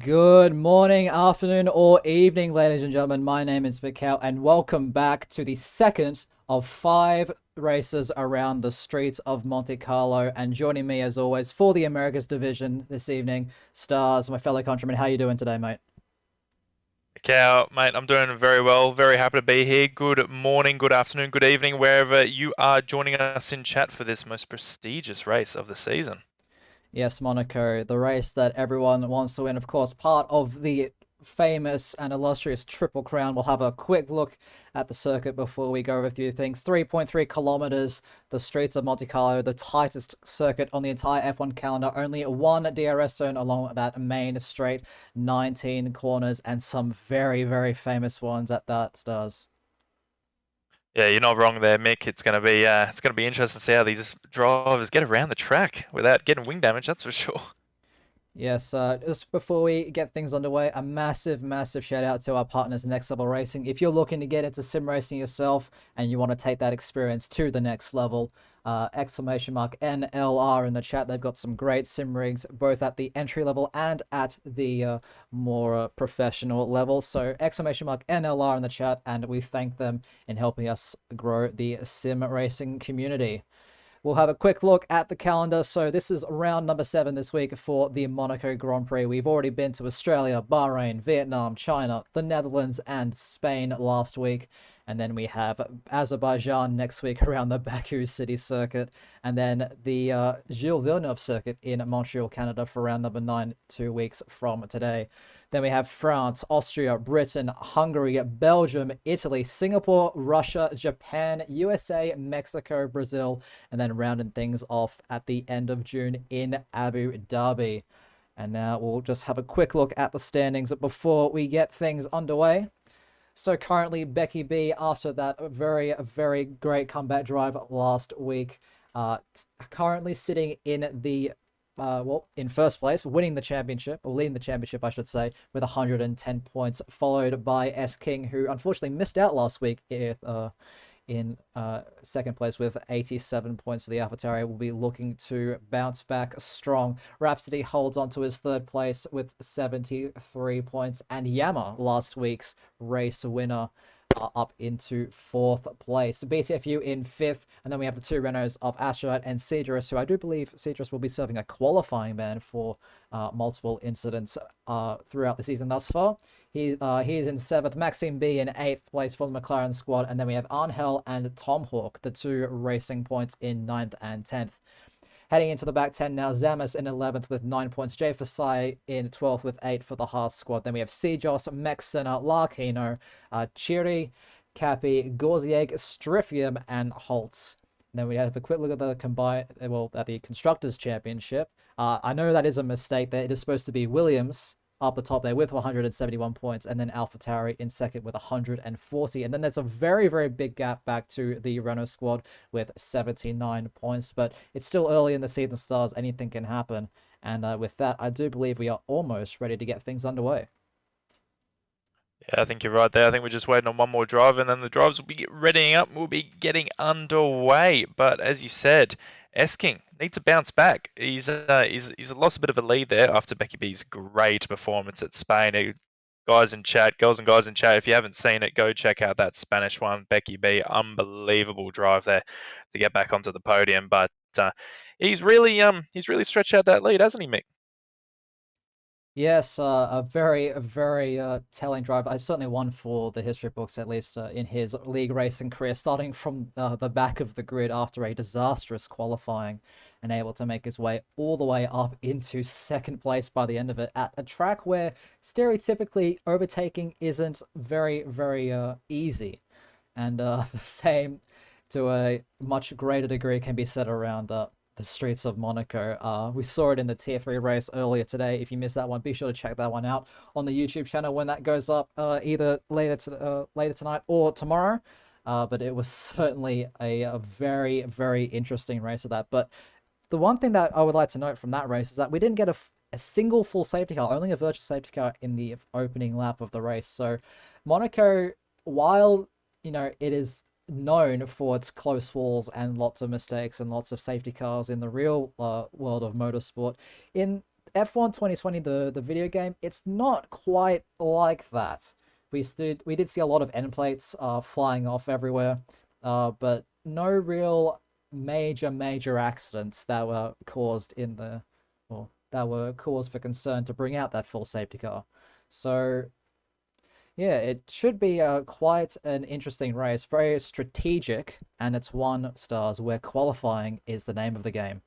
Good morning, afternoon, or evening, ladies and gentlemen. My name is Mikkel, and welcome back to the second of 5 races around the streets of Monte Carlo. And joining me, as always, for the Americas division this evening, Stars, my fellow countrymen. How you doing today, mate? Cow, mate, I'm doing very well. Very happy to be here. Good morning, good afternoon, good evening, wherever you are joining us in chat for this most prestigious race of the season. Yes, Monaco, the race that everyone wants to win. Of course, part of the famous and illustrious Triple Crown. We'll have a quick look at the circuit before we go over a few things. 3.3 kilometers, the streets of Monte Carlo, the tightest circuit on the entire F1 calendar. Only one DRS zone along that main straight, 19 corners, and some very, very famous ones at that, Stars. Yeah, you're not wrong there, Mick. It's gonna be interesting to see how these drivers get around the track without getting wing damage. That's for sure. Yes, just before we get things underway, a massive, massive shout out to our partners, Next Level Racing. If you're looking to get into sim racing yourself and you want to take that experience to the next level, exclamation mark NLR in the chat. They've got some great sim rigs, both at the entry level and at the more professional level. So exclamation mark NLR in the chat, and we thank them in helping us grow the sim racing community. We'll have a quick look at the calendar. So this is round number 7 this week for the Monaco Grand Prix. We've already been to Australia, Bahrain, Vietnam, China, the Netherlands, and Spain last week. And then we have Azerbaijan next week around the Baku City Circuit. And then the Gilles Villeneuve Circuit in Montreal, Canada for round number 9, 2 weeks from today. Then we have France, Austria, Britain, Hungary, Belgium, Italy, Singapore, Russia, Japan, USA, Mexico, Brazil, and then rounding things off at the end of June in Abu Dhabi. And now we'll just have a quick look at the standings before we get things underway. So currently, Becky B, after that very, very great comeback drive last week, currently sitting in the in first place, winning the championship, or leading the championship, I should say, with 110 points, followed by S King, who unfortunately missed out last week in second place with 87 points. The AlphaTauri will be looking to bounce back strong. Rhapsody holds on to his third place with 73 points, and Yama, last week's race winner, up into fourth place. BTFU in fifth, and then we have the two Renaults of Astrolite and Cedrus, who I do believe Cedrus will be serving a qualifying ban for multiple incidents throughout the season thus far. He is in seventh, Maxime B in eighth place for the McLaren squad, and then we have Angel and Tom Hawk, the two Racing Points, in ninth and 10th. Heading into the back 10 now, Zamas in 11th with 9 points. Jay Fasai in 12th with 8 for the Haas squad. Then we have Sejos, Mexena, Larkino, Chiri, Cappy, Gorzieg, Striffium, and Holtz. And then we have a quick look at the at the Constructors' Championship. I know that is a mistake. That it is supposed to be Williams up the top there with 171 points, and then AlphaTauri in second with 140. And then there's a very, very big gap back to the Renault squad with 79 points. But it's still early in the season, Stars. Anything can happen. And with that, I do believe we are almost ready to get things underway. Yeah, I think you're right there. I think we're just waiting on one more drive, and then the drives will be readying up. We'll be getting underway. But as you said, Esking needs to bounce back. He's lost a bit of a lead there after Becky B's great performance at Spain. Guys in chat, girls and guys in chat, if you haven't seen it, go check out that Spanish one. Becky B, unbelievable drive there to get back onto the podium. But he's really stretched out that lead, hasn't he, Mick? Yes, a very, very telling drive. I certainly one for the history books, at least in his league racing career, starting from the back of the grid after a disastrous qualifying and able to make his way all the way up into second place by the end of it at a track where stereotypically overtaking isn't very, very easy. And the same to a much greater degree can be said around the streets of Monaco. We saw it in the Tier 3 race earlier today. If you missed that one, be sure to check that one out on the YouTube channel when that goes up either later tonight or tomorrow. But it was certainly a very, very interesting race of that. But the one thing that I would like to note from that race is that we didn't get a single full safety car, only a virtual safety car in the opening lap of the race. So Monaco, while it is known for its close walls and lots of mistakes and lots of safety cars in the real world of motorsport, in F1 2020, the video game, it's not quite like that. We did see a lot of end plates flying off everywhere, but no real major accidents that were caused in the, or that were cause for concern to bring out that full safety car. So yeah, it should be quite an interesting race, very strategic, and it's 1 stars where qualifying is the name of the game.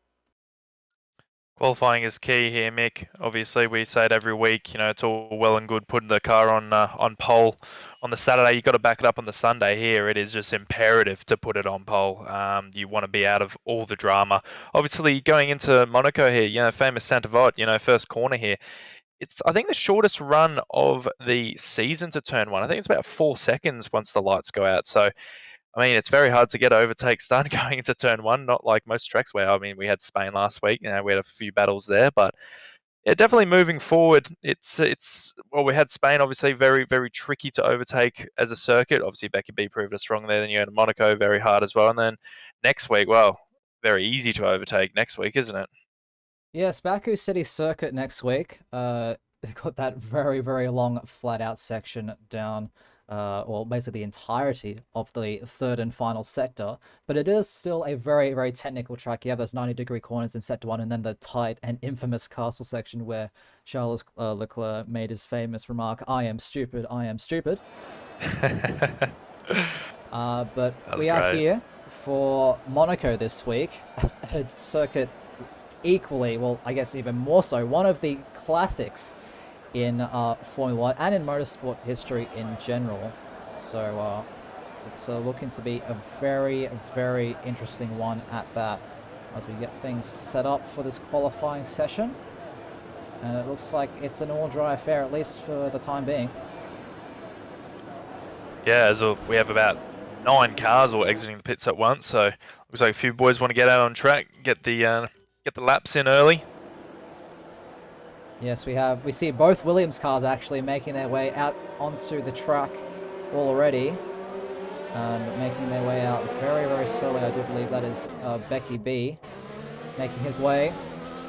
Qualifying is key here, Mick. Obviously, we say it every week. You know, it's all well and good putting the car on pole on the Saturday. You've got to back it up on the Sunday. Here, it is just imperative to put it on pole. You want to be out of all the drama. Obviously, going into Monaco here, you know, famous Saint Avold, you know, first corner here. It's, I think, the shortest run of the season to turn one. I think it's about 4 seconds once the lights go out. So I mean, it's very hard to get overtake start going into turn one, not like most tracks where, I mean, we had Spain last week, you know, we had a few battles there, but yeah, definitely moving forward. Well, we had Spain, obviously, very tricky to overtake as a circuit. Obviously, Becky B proved us wrong there. Then you had Monaco, very hard as well. And then next week, well, very easy to overtake next week, isn't it? Yes, Baku City Circuit next week. They've got that very long flat out section down, well, basically the entirety of the third and final sector. But it is still a very technical track. You have those 90-degree corners in sector one, and then the tight and infamous castle section where Charles Leclerc made his famous remark, "I am stupid, I am stupid." But we are great. here for Monaco this week, a circuit equally, well, I guess even more so, one of the classics in Formula One and in motorsport history in general. So it's looking to be a very interesting one at that, as we get things set up for this qualifying session. And it looks like it's an all-dry affair, at least for the time being. Yeah, as we have about 9 cars all exiting the pits at once, so looks like a few boys want to get out on track, get the laps in early. Yes, we see both Williams cars actually making their way out onto the track already. Making their way out very slowly. I do believe that is Becky B making his way.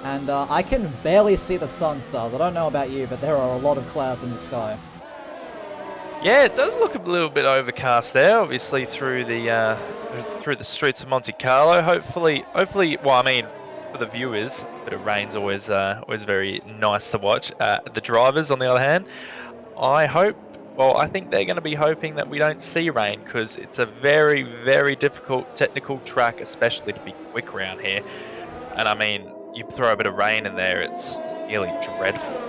And I can barely see the sun, Stars. I don't know about you, but there are a lot of clouds in the sky. Yeah, it does look a little bit overcast there, obviously through the streets of Monte Carlo. Hopefully, well, I mean, for the viewers, a bit of rain's always very nice to watch. The drivers, on the other hand, I think they're going to be hoping that we don't see rain, because it's a very difficult technical track, especially to be quick around here. And I mean, you throw a bit of rain in there, it's nearly dreadful.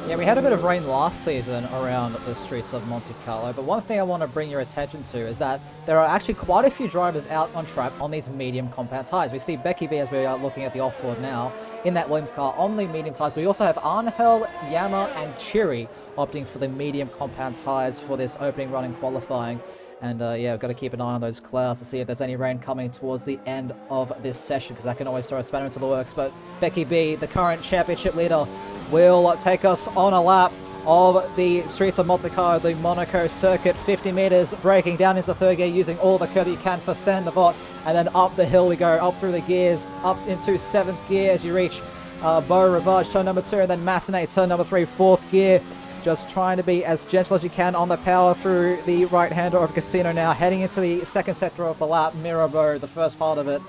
Yeah, we had a bit of rain last season around the streets of Monte Carlo, but one thing I want to bring your attention to is that there are actually quite a few drivers out on track on these medium compact tyres. We see Becky B, as we are looking at the off-board now, in that Williams car on the medium tyres. We also have Angel, Yama, and Chiri opting for the medium compact tyres for this opening run in qualifying. And yeah, we've got to keep an eye on those clouds to see if there's any rain coming towards the end of this session, because that can always throw a spanner into the works. But Becky B, the current championship leader, will take us on a lap of the streets of Monte Carlo, the Monaco circuit, 50 meters, braking down into third gear, using all the curb you can for Saint Avold, and then up the hill we go, up through the gears, up into 7th gear as you reach Beau Rivage, turn number 2, and then Massenet, turn number 3, 4th gear. Just trying to be as gentle as you can on the power through the right-hander of Casino now, heading into the second sector of the lap, Mirabeau, the first part of it,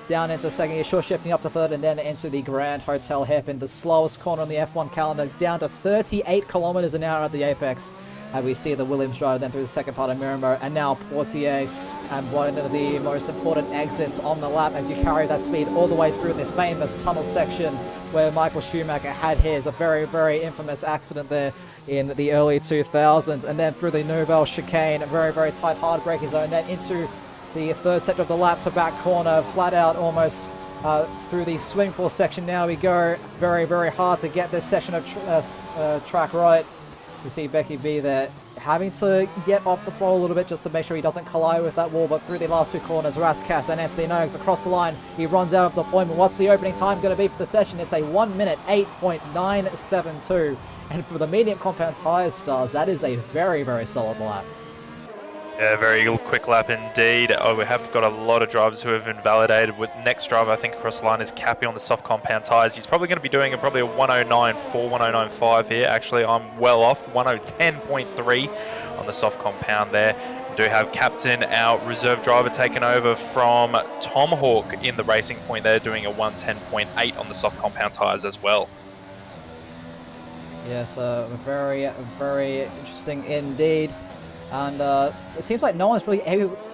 down into second gear, short shifting up to third, and then into the Grand Hotel hairpin, the slowest corner on the F1 calendar, down to 38 kilometers an hour at the apex. And we see the Williams driver then through the second part of Mirabeau, and now Portier, and one of the most important exits on the lap as you carry that speed all the way through the famous tunnel section where Michael Schumacher had his, a very infamous accident there in the early 2000s, and then through the Nouvelle chicane, a very tight hard braking zone, then into the third sector of the lap to back corner, flat out almost through the swimming pool section. Now we go very hard to get this section of track right. You see Becky B there having to get off the floor a little bit just to make sure he doesn't collide with that wall, but through the last 2 corners, Raskas and Anthony Noakes across the line. He runs out of the point. What's the opening time going to be for the session? It's a 1 minute 8.972, and for the medium compound tyres, Stars, that is a very solid lap. Yeah, very quick lap indeed. Oh, we have got a lot of drivers who have invalidated. With next driver, I think across the line is Cappy on the soft compound tyres. He's probably going to be doing probably a 109.4, 109.5 here. Actually, I'm well off, 110.3 on the soft compound there. We do have Captain, our reserve driver, taken over from Tomahawk in the racing point there, doing a 110.8 on the soft compound tyres as well. Yes, very, very interesting indeed. And it seems like no one's really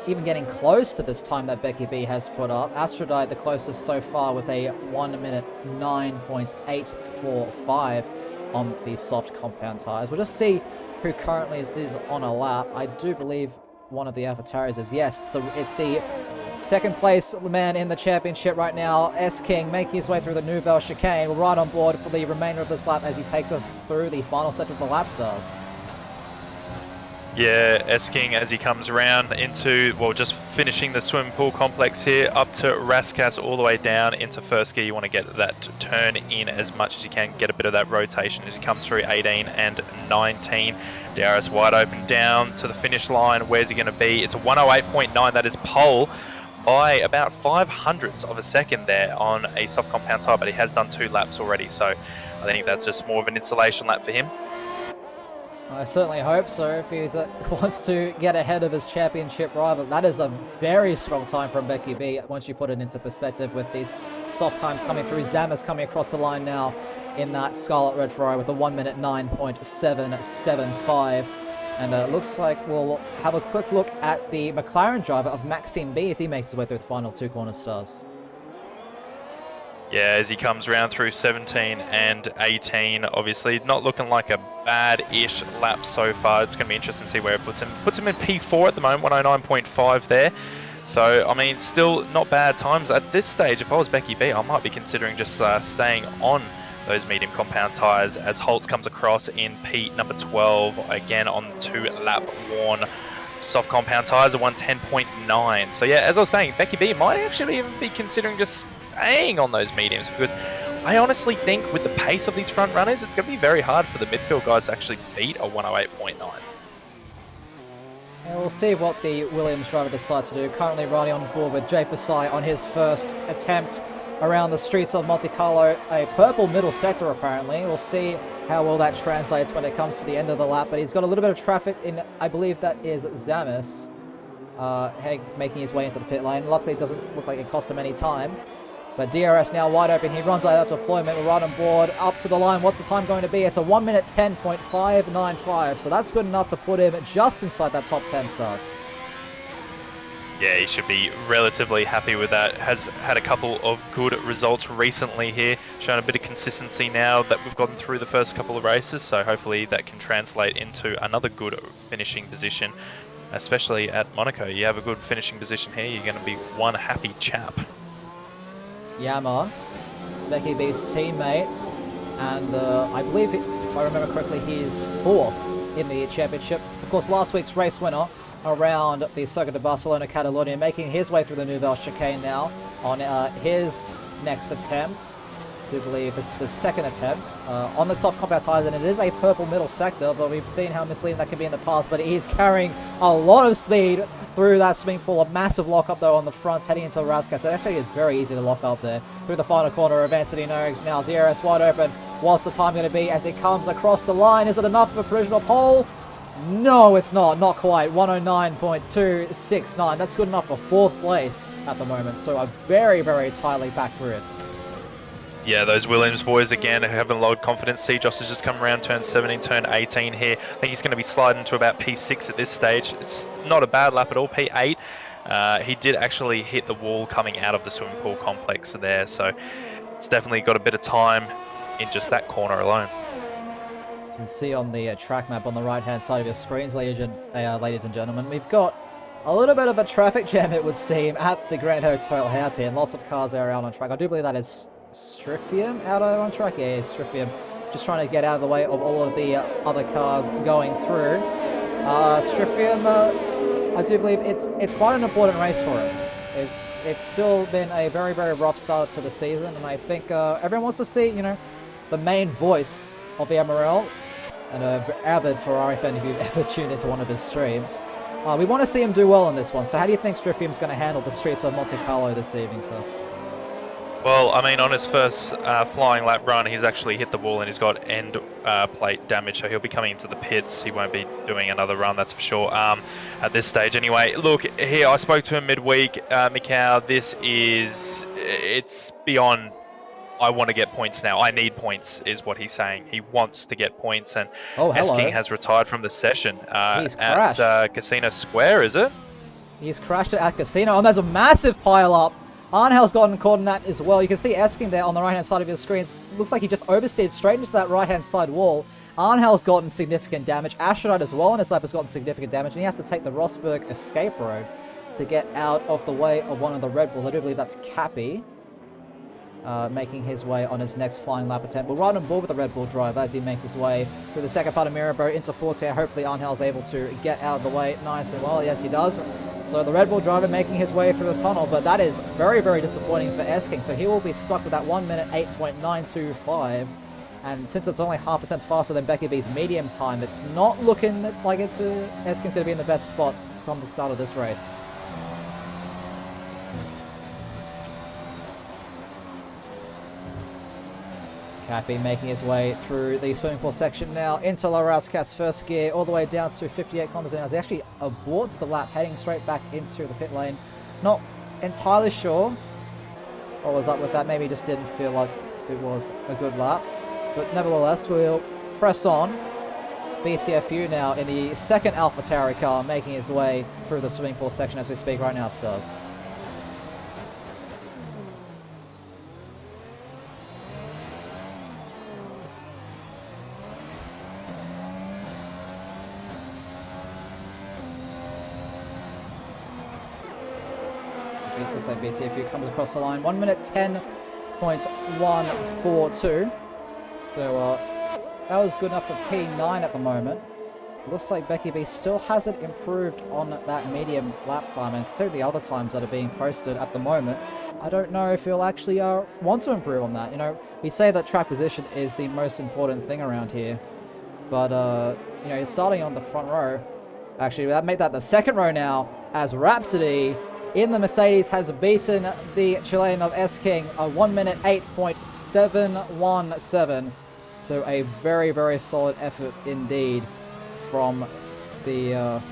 even getting close to this time that Becky B has put up. Aphrodite the closest so far with a 1 minute 9.845 on the soft compound tyres. We'll just see who currently is on a lap. I do believe one of the avatars is, yes, it's the second place man in the championship right now, S King, making his way through the Nouvelle Chicane. We're right on board for the remainder of this lap as he takes us through the final set of the lap stars. Yeah, S-King as he comes around into, well, just finishing the swimming pool complex here, up to Raskas all the way down into first gear. You want to get that turn in as much as you can, get a bit of that rotation as he comes through 18 and 19. DRS wide open down to the finish line. Where's he going to be? It's a 108.9, that is pole by about 500ths of a second there on a soft compound tyre, but he has done 2 laps already, so I think that's just more of an installation lap for him. I certainly hope so. If he wants to get ahead of his championship rival, that is a very strong time from Becky B. Once you put it into perspective with these soft times coming through, Zama's coming across the line now in that Scarlet Red Ferrari with a 1 minute 9.775. And it looks like we'll have a quick look at the McLaren driver of Maxime B as he makes his way through the final 2 corner stars. Yeah, as he comes around through 17 and 18, obviously not looking like a bad-ish lap so far. It's going to be interesting to see where it puts him. Puts him in P4 at the moment, 109.5 there. So, I mean, still not bad times. At this stage, if I was Becky B, I might be considering just staying on those medium compound tyres as Holtz comes across in P number 12, again on 2 lap worn soft compound tyres, a 110.9. So yeah, as I was saying, Becky B might actually even be considering just staying on those mediums, because I honestly think with the pace of these front runners, it's going to be very hard for the midfield guys to actually beat a 108.9. And we'll see what the Williams driver decides to do. Currently riding on board with Jay Fasai on his first attempt around the streets of Monte Carlo, a purple middle sector apparently. We'll see how well that translates when it comes to the end of the lap, but he's got a little bit of traffic in, I believe that is Zamis, making his way into the pit lane. Luckily it doesn't look like it cost him any time. But DRS now wide open, he runs out of deployment, we're right on board, up to the line. What's the time going to be? It's a 1 minute 10.595, so that's good enough to put him just inside that top 10 stars. Yeah, he should be relatively happy with that. Has had a couple of good results recently here, shown a bit of consistency now that we've gotten through the first couple of races, so hopefully that can translate into another good finishing position, especially at Monaco. You have a good finishing position here, you're going to be one happy chap. Yama, Becky B's teammate, and I believe, if I remember correctly, he's 4th in the championship. Of course, last week's race winner around the Circuit de Barcelona Catalonia, making his way through the Nouvelle Chicane now on his next attempt. I do believe this is his second attempt on the soft compound tyres, and it is a purple middle sector, but we've seen how misleading that can be in the past. But he's carrying a lot of speed through that swimming pool. A massive lock up though on the fronts heading into Raskas. So actually it's very easy to lock up there through the final corner of Anthony Noakes. Now DRS wide open. What's the time going to be as he comes across the line? Is it enough for a provisional pole? No, it's not. Not quite. 109.269. That's good enough for 4th place at the moment. So a very, very tightly packed grid. Yeah, those Williams boys again having a lot of confidence. See, Josh has just come around, turn 17, turn 18 here. I think he's going to be sliding to about P6 at this stage. It's not a bad lap at all, P8. He did actually hit the wall coming out of the swimming pool complex there, so it's definitely got a bit of time in just that corner alone. You can see on the track map on the right-hand side of your screens, ladies and gentlemen, we've got a little bit of a traffic jam, it would seem, at the Grand Hotel hairpin. Lots of cars are out on track. I do believe that is Striffium out on track. Yeah, Striffium just trying to get out of the way of all of the other cars going through. Striffium, I do believe it's quite an important race for him. It's still been a very, very rough start to the season, and I think everyone wants to see, the main voice of the MRL, and an avid Ferrari fan if you've ever tuned into one of his streams. We want to see him do well in this one. So how do you think Stryfium's going to handle the streets of Monte Carlo this evening, Sus? Well, I mean, on his first flying lap run, he's actually hit the wall and he's got end plate damage, so he'll be coming into the pits. He won't be doing another run, that's for sure, at this stage. Anyway, look, here, I spoke to him midweek. Mikau, it's beyond, I want to get points now. I need points, is what he's saying. He wants to get points, and S-King has retired from the session He's crashed. at Casino Square, is it? He's crashed at Casino, and there's a massive pile-up. Arnhel's gotten caught in that as well. You can see S-King there on the right-hand side of your screens. Looks like he just oversteered straight into that right-hand side wall. Arnhel's gotten significant damage. Astronaut as well on his lap has gotten significant damage, and he has to take the Rosberg escape road to get out of the way of one of the Red Bulls. I do believe that's Cappy, making his way on his next flying lap attempt. We're right on board with the Red Bull driver as he makes his way through the second part of Mirabeau into Forte. Hopefully Arnhel's able to get out of the way nice and well. Yes, he does. So the Red Bull driver making his way through the tunnel, but that is very, very disappointing for S-King. So he will be stuck with that 1 minute 8.925. And since it's only half a tenth faster than Becky B's medium time, it's not looking like S-King's going to be in the best spot from the start of this race. Cappy making his way through the swimming pool section now into La Rascat's first gear, all the way down to 58 kilometers an hour. He actually aborts the lap, heading straight back into the pit lane. Not entirely sure what was up with that. Maybe he just didn't feel like it was a good lap. But nevertheless, we'll press on. BTFU now in the second AlphaTauri car, making his way through the swimming pool section as we speak right now, Stars. Looks like BTFU comes across the line. 1 minute 10.142. So that was good enough for P9 at the moment. Looks like Becky B still hasn't improved on that medium lap time, and considering the other times that are being posted at the moment, I don't know if he'll actually want to improve on that. You know, we say that track position is the most important thing around here, but you know, he's starting on the front row. Actually, that made that the second row now, as Rhapsody in the Mercedes has beaten the Chilean of S-King, a 1 minute 8.717. So a very, very solid effort indeed from the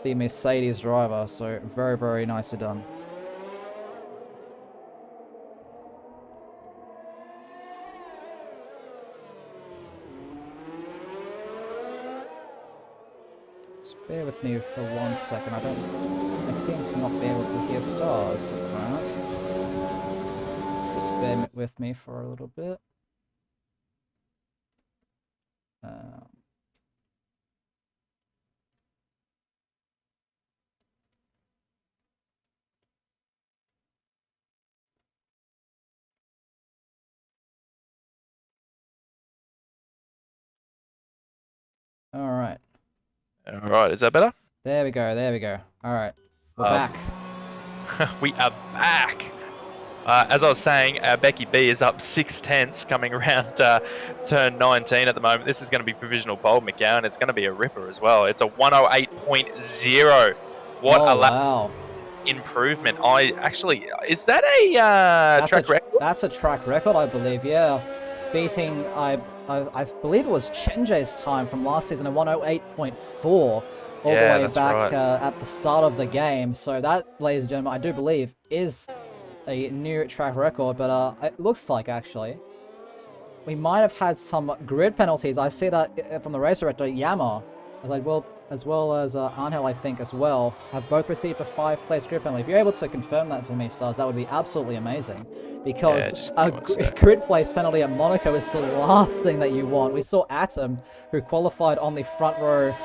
Mercedes driver. So very, very nicely done. Just bear with me for 1 second. I seem to not be able to hear Stars at the moment. Just bear with me for a little bit. All right. All right, is that better? There we go, there we go. All right, we're back. We are back. As I was saying, Becky B is up 6/10 coming around turn 19 at the moment. This is going to be provisional pole, McGowan. It's going to be a ripper as well. It's a 108.0. What a lap improvement. Is that a track record? That's a track record, I believe, yeah. Beating, I believe it was Chenje's time from last season, a 108.4. All the way back at the start of the game. So that, ladies and gentlemen, I do believe is a new track record, but it looks like actually we might have had some grid penalties. I see that from the race director, Yama, as well as Angel, I think, as well, have both received a 5-place grid penalty. If you're able to confirm that for me, Stars, that would be absolutely amazing, because a grid place penalty at Monaco is the last thing that you want. We saw Atom, who qualified on the front row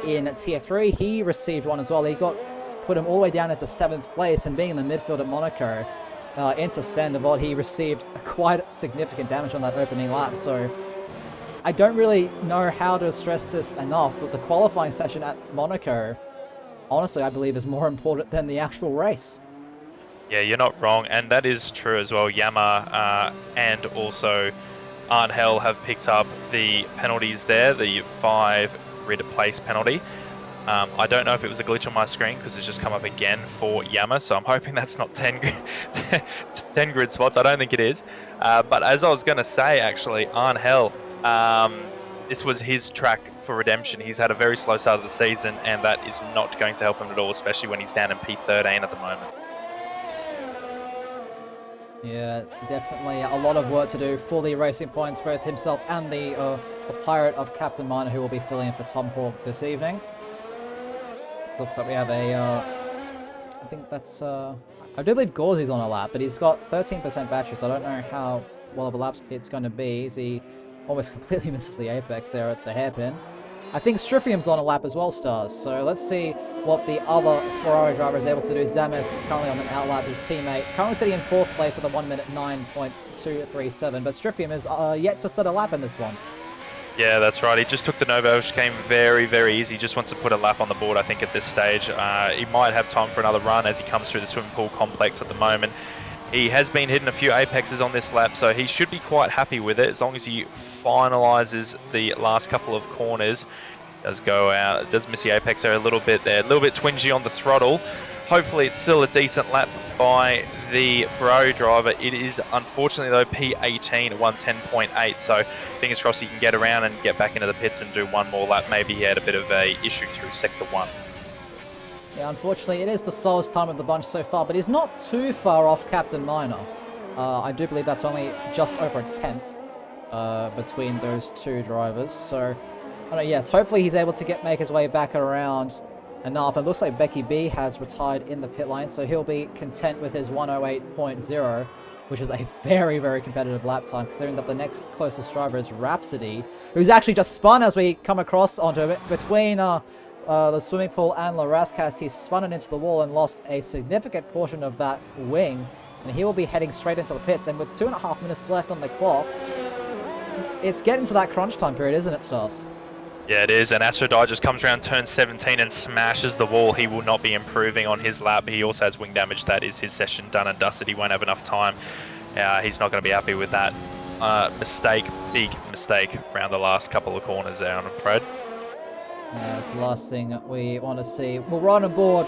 in Tier 3, he received one as well. He put him all the way down into 7th place, and being in the midfield at Monaco, into Sandoval, he received quite significant damage on that opening lap. So I don't really know how to stress this enough, but the qualifying session at Monaco, honestly, I believe is more important than the actual race. Yeah, you're not wrong, and that is true as well. Yama and also Angel have picked up the penalties there, the 5 grid place penalty. I don't know if it was a glitch on my screen because it's just come up again for Yama, so I'm hoping that's not 10 grid spots. I don't think it is. But as I was going to say, actually, Angel, this was his track for redemption. He's had a very slow start of the season, and that is not going to help him at all, especially when he's down in P13 at the moment. Yeah, definitely a lot of work to do for the Racing Points, both himself and the pirate of Captain Minor, who will be filling in for Tom Hawk this evening. It looks like we have a, I think that's, I do believe Gauzy's on a lap, but he's got 13% battery, so I don't know how well of a lap it's going to be. He almost completely misses the apex there at the hairpin. I think Stryfium's on a lap as well, Stars, so let's see what the other Ferrari driver is able to do. Zames currently on an outlap, his teammate, currently sitting in 4th place with a 1 minute 9.237, but Stryfium is yet to set a lap in this one. Yeah, that's right. He just took the Novo chicane very, very easy. Just wants to put a lap on the board, I think, at this stage. He might have time for another run as he comes through the swimming pool complex at the moment. He has been hitting a few apexes on this lap, so he should be quite happy with it as long as he finalises the last couple of corners. Does go out, does miss the apex there a little bit there, a little bit twingy on the throttle. Hopefully it's still a decent lap by the Ferrari driver. It is unfortunately though P18 at 110.8, so fingers crossed he can get around and get back into the pits and do one more lap. Maybe he had a bit of a issue through sector 1. Yeah, unfortunately it is the slowest time of the bunch so far, but he's not too far off Captain Minor. I do believe that's only just over a 10th between those two drivers, so yes, hopefully he's able to make his way back around enough. It looks like Becky B has retired in the pit lane, so he'll be content with his 108.0, which is a very, very competitive lap time, considering that the next closest driver is Rhapsody, who's actually just spun as we come across onto it. Between the swimming pool and Larascas, he's spun it into the wall and lost a significant portion of that wing, and he will be heading straight into the pits. And with 2.5 minutes left on the clock, it's getting to that crunch time period, isn't it, Stars? Yeah, it is, and Astrodie just comes around turn 17 and smashes the wall. He will not be improving on his lap. He also has wing damage. That is his session done and dusted. He won't have enough time. He's not going to be happy with that mistake, big mistake, around the last couple of corners there, I'm afraid. Yeah, it's the last thing we want to see. We're right on board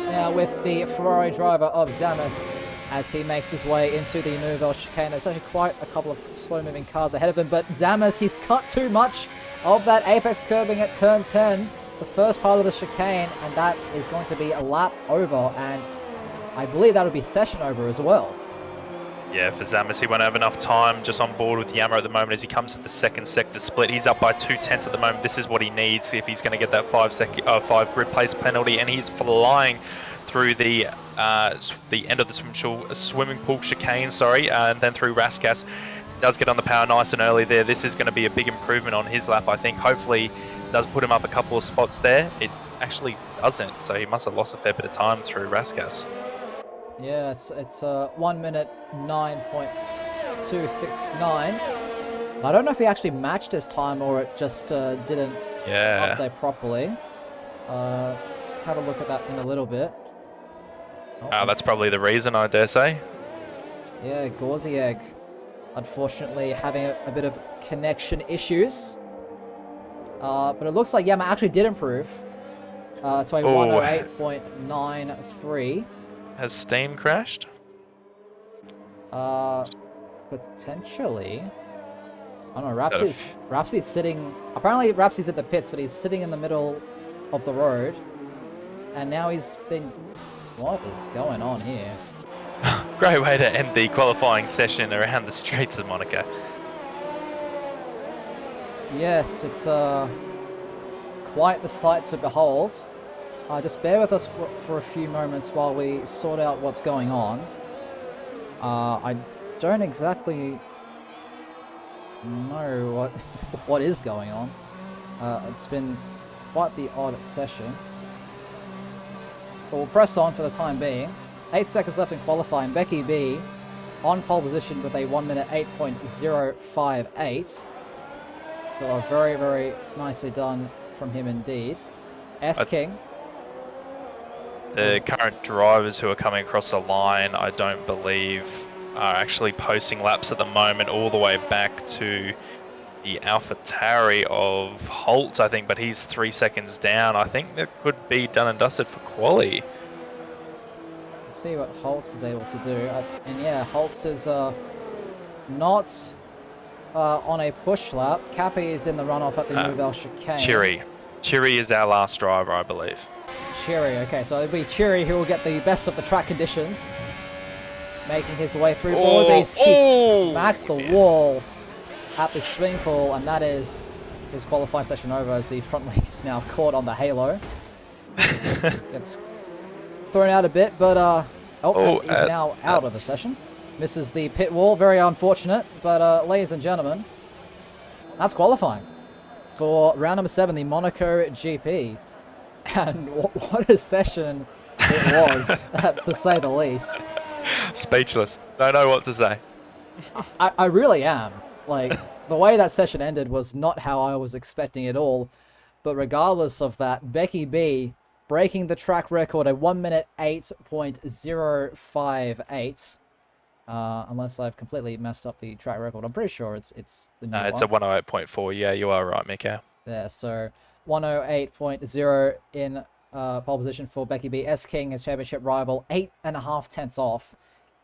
now with the Ferrari driver of Zames as he makes his way into the Nouvelle chicane. There's actually quite a couple of slow-moving cars ahead of him, but Zames, he's cut too much of that apex curbing at turn 10, the first part of the chicane, and that is going to be a lap over, and I believe that'll be session over as well. Yeah, for Zames, he won't have enough time just on board with Yama at the moment as he comes to the second sector split. He's up by 2/10 at the moment. This is what he needs if he's going to get that 5 grid place penalty, and he's flying through the end of the swimming pool chicane, and then through Raskas. Does get on the power nice and early there. This is going to be a big improvement on his lap, I think. Hopefully it does put him up a couple of spots there. It actually doesn't, so he must have lost a fair bit of time through Raskas. Yes, it's 1 minute 9.269. I don't know if he actually matched his time or it just didn't update properly. Have a look at that in a little bit. That's probably the reason, I dare say. Yeah, Gauzy Egg, unfortunately having a bit of connection issues. But it looks like Yama actually did improve to a 108.93. Has Steam crashed? Potentially. I don't know, Rhapsody's sitting... Apparently Rhapsody's at the pits, but he's sitting in the middle of the road. And now he's been... What is going on here? Great way to end the qualifying session around the streets of Monaco. Yes, it's quite the sight to behold. Just bear with us for a few moments while we sort out what's going on. I don't exactly know what is going on. It's been quite the odd session. But we'll press on for the time being. 8 seconds left in qualifying. Becky B on pole position with a 1 minute 8.058. So very, very nicely done from him indeed. S-King. The current drivers who are coming across the line, I don't believe, are actually posting laps at the moment all the way back to the AlphaTauri of Holtz, I think, but he's 3 seconds down. I think that could be done and dusted for quali. We'll see what Holtz is able to do. And yeah, Holtz is not on a push lap. Cappy is in the runoff at the Nouvelle Chicane. Chiri is our last driver, I believe. Chiri, okay, so it'll be Chiri who will get the best of the track conditions. Making his way through. He smacked the wall at the swing pool, and that is his qualifying session over as the front wing is now caught on the halo. Gets thrown out a bit, but he's now out of the session. Misses the pit wall, very unfortunate, but ladies and gentlemen, that's qualifying for round number 7, the Monaco GP. And what a session it was, to say the least. Speechless. Don't know what to say. I really am. Like, the way that session ended was not how I was expecting it all. But regardless of that, Becky B breaking the track record at 1 minute 8.058. Unless I've completely messed up the track record. I'm pretty sure it's the new one. It's a 108.4. Yeah, you are right, Mika. Yeah, so 108.0 in pole position for Becky B. S King, his championship rival, 8.5 tenths off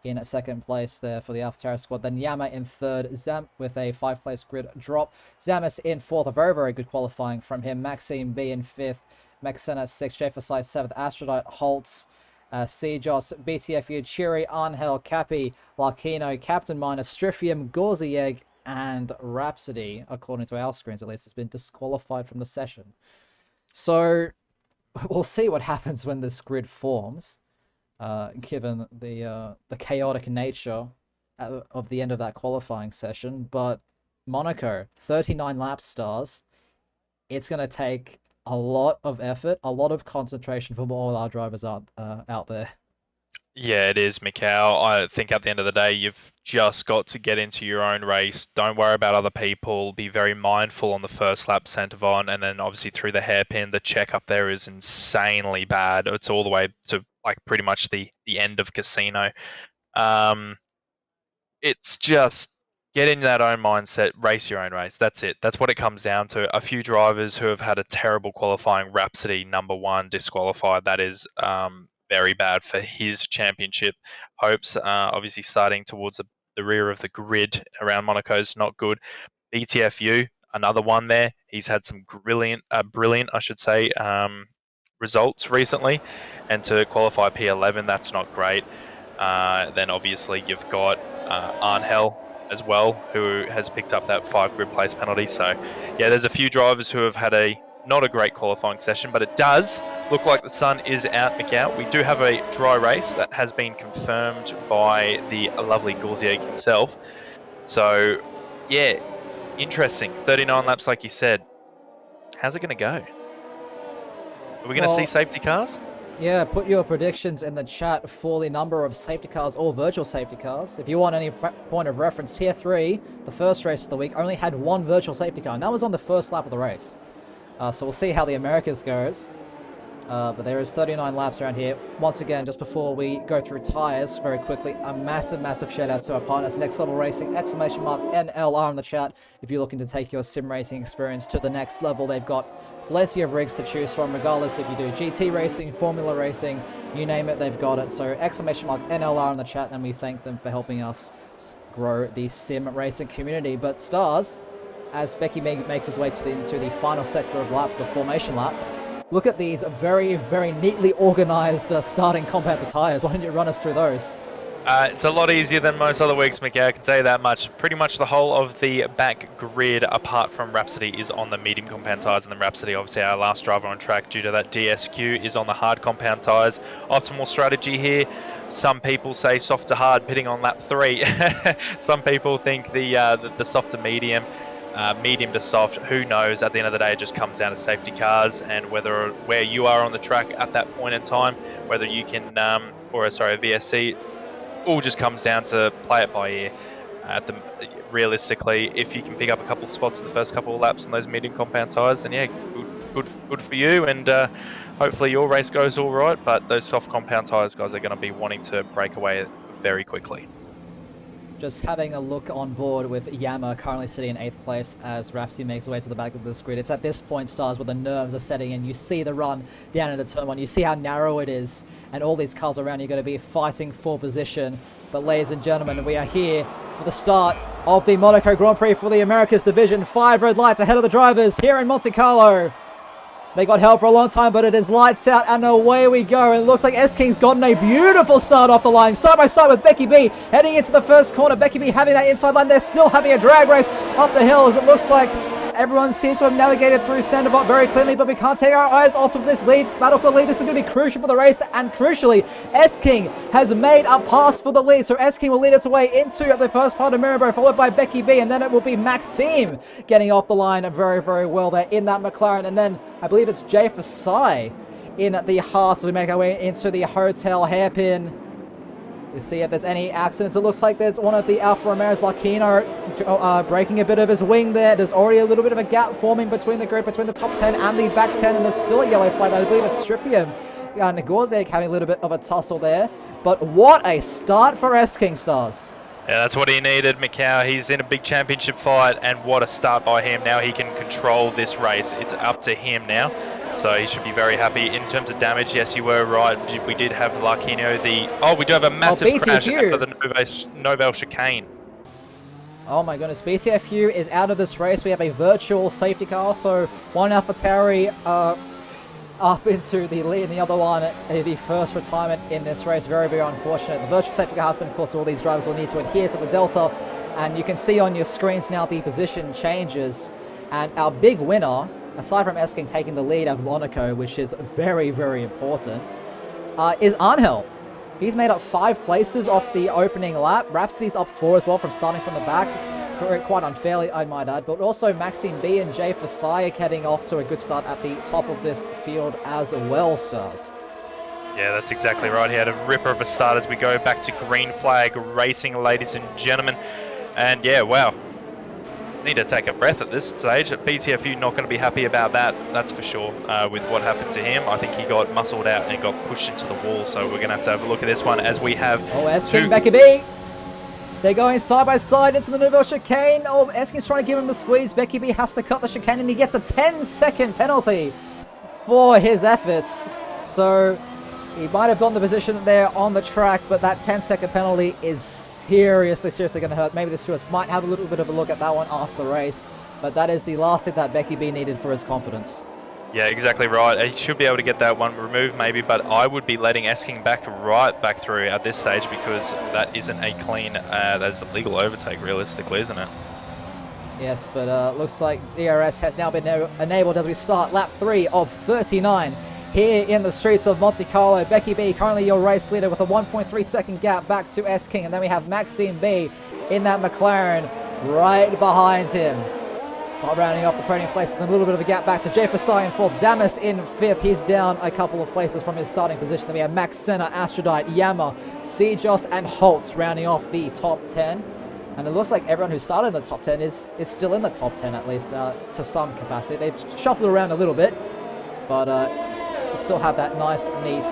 in second place there for the AlphaTauri squad. Then Yama in third, Zam with a 5-place grid drop. Zamis in fourth, a very, very good qualifying from him. Maxime B in fifth, Maxena sixth, Schaefer Size seventh, Aphrodite Holtz, Sejos, BTFU, Chiri, Angel, Cappy, Larkino, Captain Minor, Strifium, Gorzieg, and Rhapsody, according to our screens at least, has been disqualified from the session. So we'll see what happens when this grid forms, given the chaotic nature of the end of that qualifying session. But Monaco, 39 lap stars. It's going to take a lot of effort, a lot of concentration from all our drivers out there. Yeah, it is, Mikhail. I think at the end of the day, you've just got to get into your own race. Don't worry about other people. Be very mindful on the first lap, Centavon, and then obviously through the hairpin. The check up there is insanely bad. It's all the way to like pretty much the end of Casino. It's just get in that own mindset, race your own race. That's it. That's what it comes down to. A few drivers who have had a terrible qualifying, Rhapsody number 1 disqualified. That is very bad for his championship hopes. Obviously starting towards the rear of the grid around Monaco is not good. BTFU, another one there. He's had some brilliant, I should say, results recently, and to qualify P11, that's not great. Then obviously you've got Angel as well, who has picked up that 5 grid place penalty. So yeah, there's a few drivers who have had not a great qualifying session, but it does look like the sun is out, Mikau. We do have a dry race that has been confirmed by the lovely Gorzieg himself. So yeah, interesting. 39 laps, like you said. How's it going to go? Are we going to see safety cars? Yeah, put your predictions in the chat for the number of safety cars or virtual safety cars. If you want any point of reference, Tier 3, the first race of the week, only had 1 virtual safety car, and that was on the first lap of the race. So we'll see how the Americas goes. But there is 39 laps around here. Once again, just before we go through tyres very quickly, a massive, massive shout out to our partners, Next Level Racing, !NLR in the chat. If you're looking to take your sim racing experience to the next level, they've got plenty of rigs to choose from, regardless if you do GT racing, Formula racing, you name it, they've got it. So !NLR in the chat, and we thank them for helping us grow the sim racing community. But Stars, as Becky makes his way into the final sector of lap, the formation lap, look at these very, very neatly organized starting compactor tires. Why don't you run us through those? It's a lot easier than most other weeks, Mickey. I can tell you that much. Pretty much the whole of the back grid, apart from Rhapsody, is on the medium compound tyres, and then Rhapsody, obviously our last driver on track due to that DSQ, is on the hard compound tyres. Optimal strategy here. Some people say soft to hard, pitting on lap 3. Some people think the soft to medium. Medium to soft, who knows? At the end of the day, it just comes down to safety cars and where you are on the track at that point in time, whether you can, a VSC, all just comes down to play it by ear. Realistically, if you can pick up a couple of spots in the first couple of laps on those medium compound tyres, then yeah, good for you, and hopefully your race goes all right. But those soft compound tyres, guys, are going to be wanting to break away very quickly. Just having a look on board with Yama currently sitting in 8th place as Rhapsody makes his way to the back of the grid. It's at this point, Stars, where the nerves are setting in. You see the run down into turn 1. You see how narrow it is, and all these cars around you are going to be fighting for position. But ladies and gentlemen, we are here for the start of the Monaco Grand Prix for the Americas Division. 5 red lights ahead of the drivers here in Monte Carlo. They got held for a long time, but it is lights out, and away we go. And it looks like S-King's gotten a beautiful start off the line, side by side with Becky B, heading into the first corner. Becky B having that inside line. They're still having a drag race up the hill, as it looks like everyone seems to have navigated through Sandoval very cleanly, but we can't take our eyes off of this lead. Battle for the lead. This is going to be crucial for the race, and crucially, S-King has made a pass for the lead. So S-King will lead us away into the first part of Mirabeau, followed by Becky B, and then it will be Maxime getting off the line very, very well there in that McLaren. And then I believe it's Jay Fasai in the Haas as we make our way into the hotel hairpin. You see if there's any accidents. It looks like there's one of the Alfa Romeo's, Lakino, breaking a bit of his wing there. There's already a little bit of a gap forming between the grid, between the top 10 and the back 10, and there's still a yellow flag. I believe it's Strifium and Gorzek having a little bit of a tussle there. But what a start for S-King, Stars. Yeah, that's what he needed, Macau. He's in a big championship fight, and what a start by him. Now he can control this race. It's up to him now. So he should be very happy. In terms of damage, yes, you were right. We did have Larkino. We do have a massive crash after the Novel chicane. Oh my goodness, BTFU is out of this race. We have a virtual safety car, so one AlphaTauri up into the lead, and the other one the first retirement in this race. Very, very unfortunate. The virtual safety car has been, of course, all these drivers will need to adhere to the Delta, and you can see on your screens now the position changes, and our big winner, aside from S-King taking the lead of Monaco, which is very, very important, is Angel. He's made up 5 places off the opening lap. Rhapsody's up 4 as well from starting from the back, quite unfairly, I might add. But also Maxime B and Jay Fasai heading off to a good start at the top of this field as well, Stars. Yeah, that's exactly right. He had a ripper of a start as we go back to green flag racing, ladies and gentlemen. And yeah, wow. Need to take a breath at this stage. BTFU not going to be happy about that, that's for sure. With what happened to him, I think he got muscled out and got pushed into the wall. So we're going to have a look at this one as we have. Oh, S-King, Becky B. They're going side by side into the Nouvelle chicane. Oh, S-King's trying to give him the squeeze. Becky B has to cut the chicane, and he gets a 10-second penalty for his efforts. So he might have gotten the position there on the track, but that 10-second penalty is seriously going to hurt. Maybe the stewards might have a little bit of a look at that one after the race, but that is the last thing that Becky B needed for his confidence. Yeah, exactly right. He should be able to get that one removed maybe, but I would be letting S-King right back through at this stage, because that isn't a clean, that's a legal overtake realistically, isn't it? Yes, but looks like DRS has now been enabled as we start lap 3 of 39. Here in the streets of Monte Carlo, Becky B currently your race leader with a 1.3 second gap back to S-King, and then we have Maxime B in that McLaren right behind him. While rounding off the podium place, and a little bit of a gap back to Jay Fasai in 4th. Zamis in 5th. He's down a couple of places from his starting position. Then we have Max Senna, Astrodite, Yama, Sejos, and Holtz rounding off the top 10. And it looks like everyone who started in the top 10 is still in the top 10, at least to some capacity. They've shuffled around a little bit, but still have that nice, neat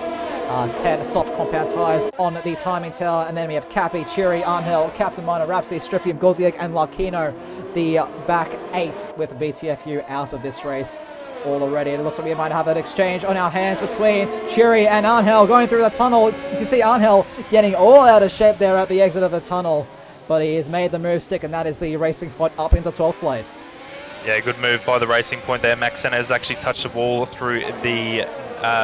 10 soft compound tires on the timing tower. And then we have Cappy, Chiri, Angel, Captain Minor, Rhapsody, Strifium, Goziek, and Larkino, the back 8 with BTFU out of this race already. It looks like we might have that exchange on our hands between Chiri and Angel going through the tunnel. You can see Angel getting all out of shape there at the exit of the tunnel, but he has made the move stick, and that is the racing point up into 12th place. Yeah, good move by the Racing Point there. Max Senna has actually touched the wall through the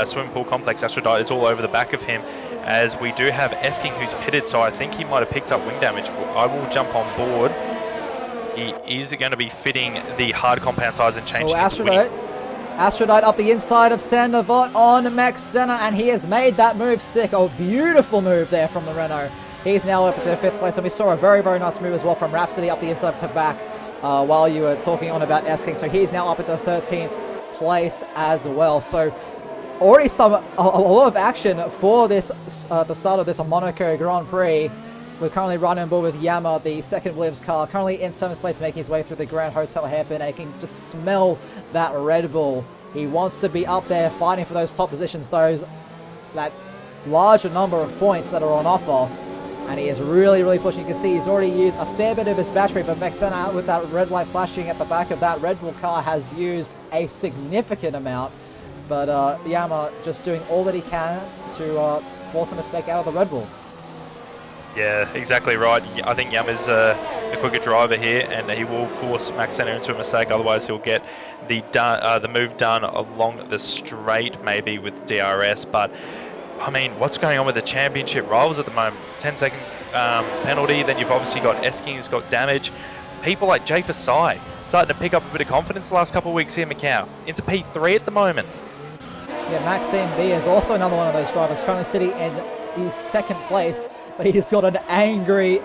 swimming pool complex. Astrodite is all over the back of him, as we do have S-King who's pitted, so I think he might have picked up wing damage. I will jump on board. He is going to be fitting the hard compound tires and changing his wing. Astrodite up the inside of Sandoval on Max Senna, and he has made that move stick. A beautiful move there from the Renault. He's now up to 5th place, and we saw a very, very nice move as well from Rhapsody up the inside to back while you were talking on about S-King. So he's now up into 13th place as well. So already a lot of action for this the start of this Monaco Grand Prix. We're currently running on board with Yama, the second Williams car, currently in 7th place, making his way through the Grand Hotel hairpin. And he can just smell that Red Bull. He wants to be up there fighting for those top positions, that larger number of points that are on offer. And he is really, really pushing. You can see he's already used a fair bit of his battery, but Mexena, with that red light flashing at the back of that Red Bull car, has used a significant amount. But Yama just doing all that he can to force a mistake out of the Red Bull. Yeah, exactly right. I think Yama's a quicker driver here, and he will force Maxena into a mistake. Otherwise, he'll get the move done along the straight, maybe with DRS. But I mean, what's going on with the championship rivals at the moment? 10-second penalty. Then you've obviously got Esking, who's got damage. People like Jay Fasai starting to pick up a bit of confidence the last couple of weeks here, Macau. Into P3 at the moment. Yeah, Maxime B is also another one of those drivers currently sitting in his second place, but he's got an angry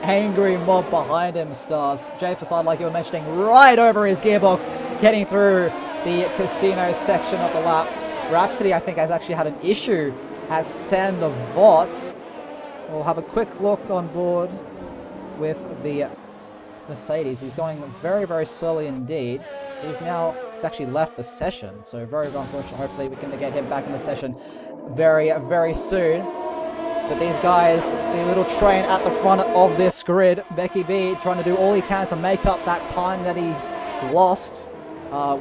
mob behind him, Stars. Jay Fasad, like you were mentioning, right over his gearbox, getting through the casino section of the lap. Rhapsody, I think, has actually had an issue at Sandavot. We'll have a quick look on board with the Mercedes. He's going very slowly indeed. He's actually left the session, so very unfortunate. Hopefully we can get him back in the session very soon. But these guys, the little train at the front of this grid, Becky B trying to do all he can to make up that time that he lost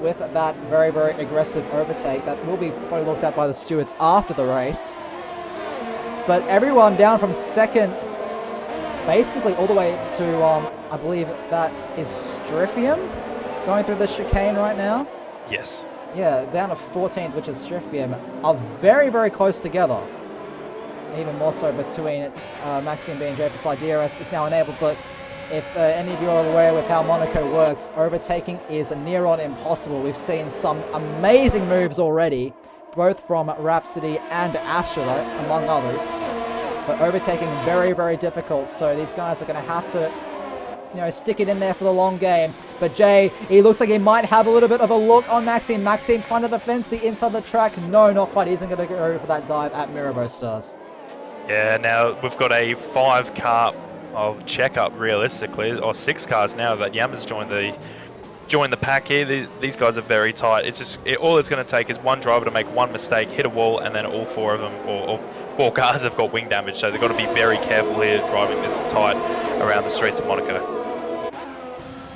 with that very aggressive overtake that will be probably looked at by the stewards after the race. But everyone down from second basically all the way to, I believe that is Stryfium going through the chicane right now. Yes. Yeah, down to 14th, which is Stryfium, are very close together. Even more so between Maxime B and Jay Fasai. DRS is now enabled, but if any of you are aware with how Monaco works, overtaking is near on impossible. We've seen some amazing moves already, both from Rhapsody and Astrolite, among others. But overtaking very difficult, so these guys are going to have to, you know, stick it in there for the long game. But Jay, he looks like he might have a little bit of a look on Maxime. Maxime trying to defend the inside of the track. No, not quite. He isn't going to go for that dive at Mirabeau, Stars. Yeah, now we've got a 5-car of checkup realistically, or 6 cars now that Yama's joined the pack here. These guys are very tight. It's just all it's going to take is one driver to make one mistake, hit a wall, and then all 4 of them, or 4 cars have got wing damage. So they've got to be very careful here driving this tight around the streets of Monaco.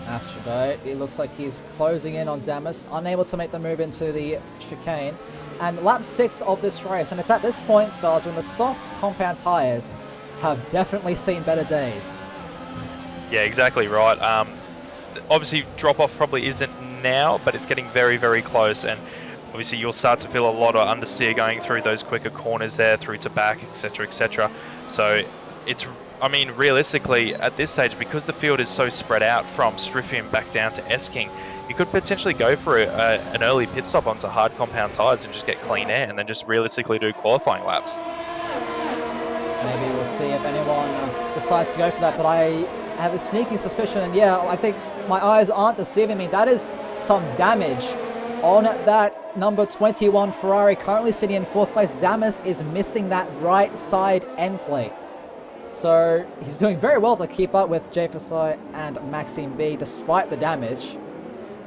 Astrolite, it looks like he's closing in on Zamus, unable to make the move into the chicane. And lap 6 of this race, and it's at this point, Stars, when the soft compound tyres have definitely seen better days. Yeah, exactly right. Obviously, drop-off probably isn't now, but it's getting very close, and obviously you'll start to feel a lot of understeer going through those quicker corners there, through to back, etc. So it's, I mean, realistically, at this stage, because the field is so spread out from Stryfium back down to Esking, you could potentially go for an early pit stop onto hard compound tyres and just get clean air, and then just realistically do qualifying laps. Maybe we'll see if anyone decides to go for that, but I have a sneaky suspicion, and yeah, I think my eyes aren't deceiving me. That is some damage on that number 21 Ferrari, currently sitting in 4th place. Zamus is missing that right side end plate. So he's doing very well to keep up with Jay Fasai and Maxime B despite the damage.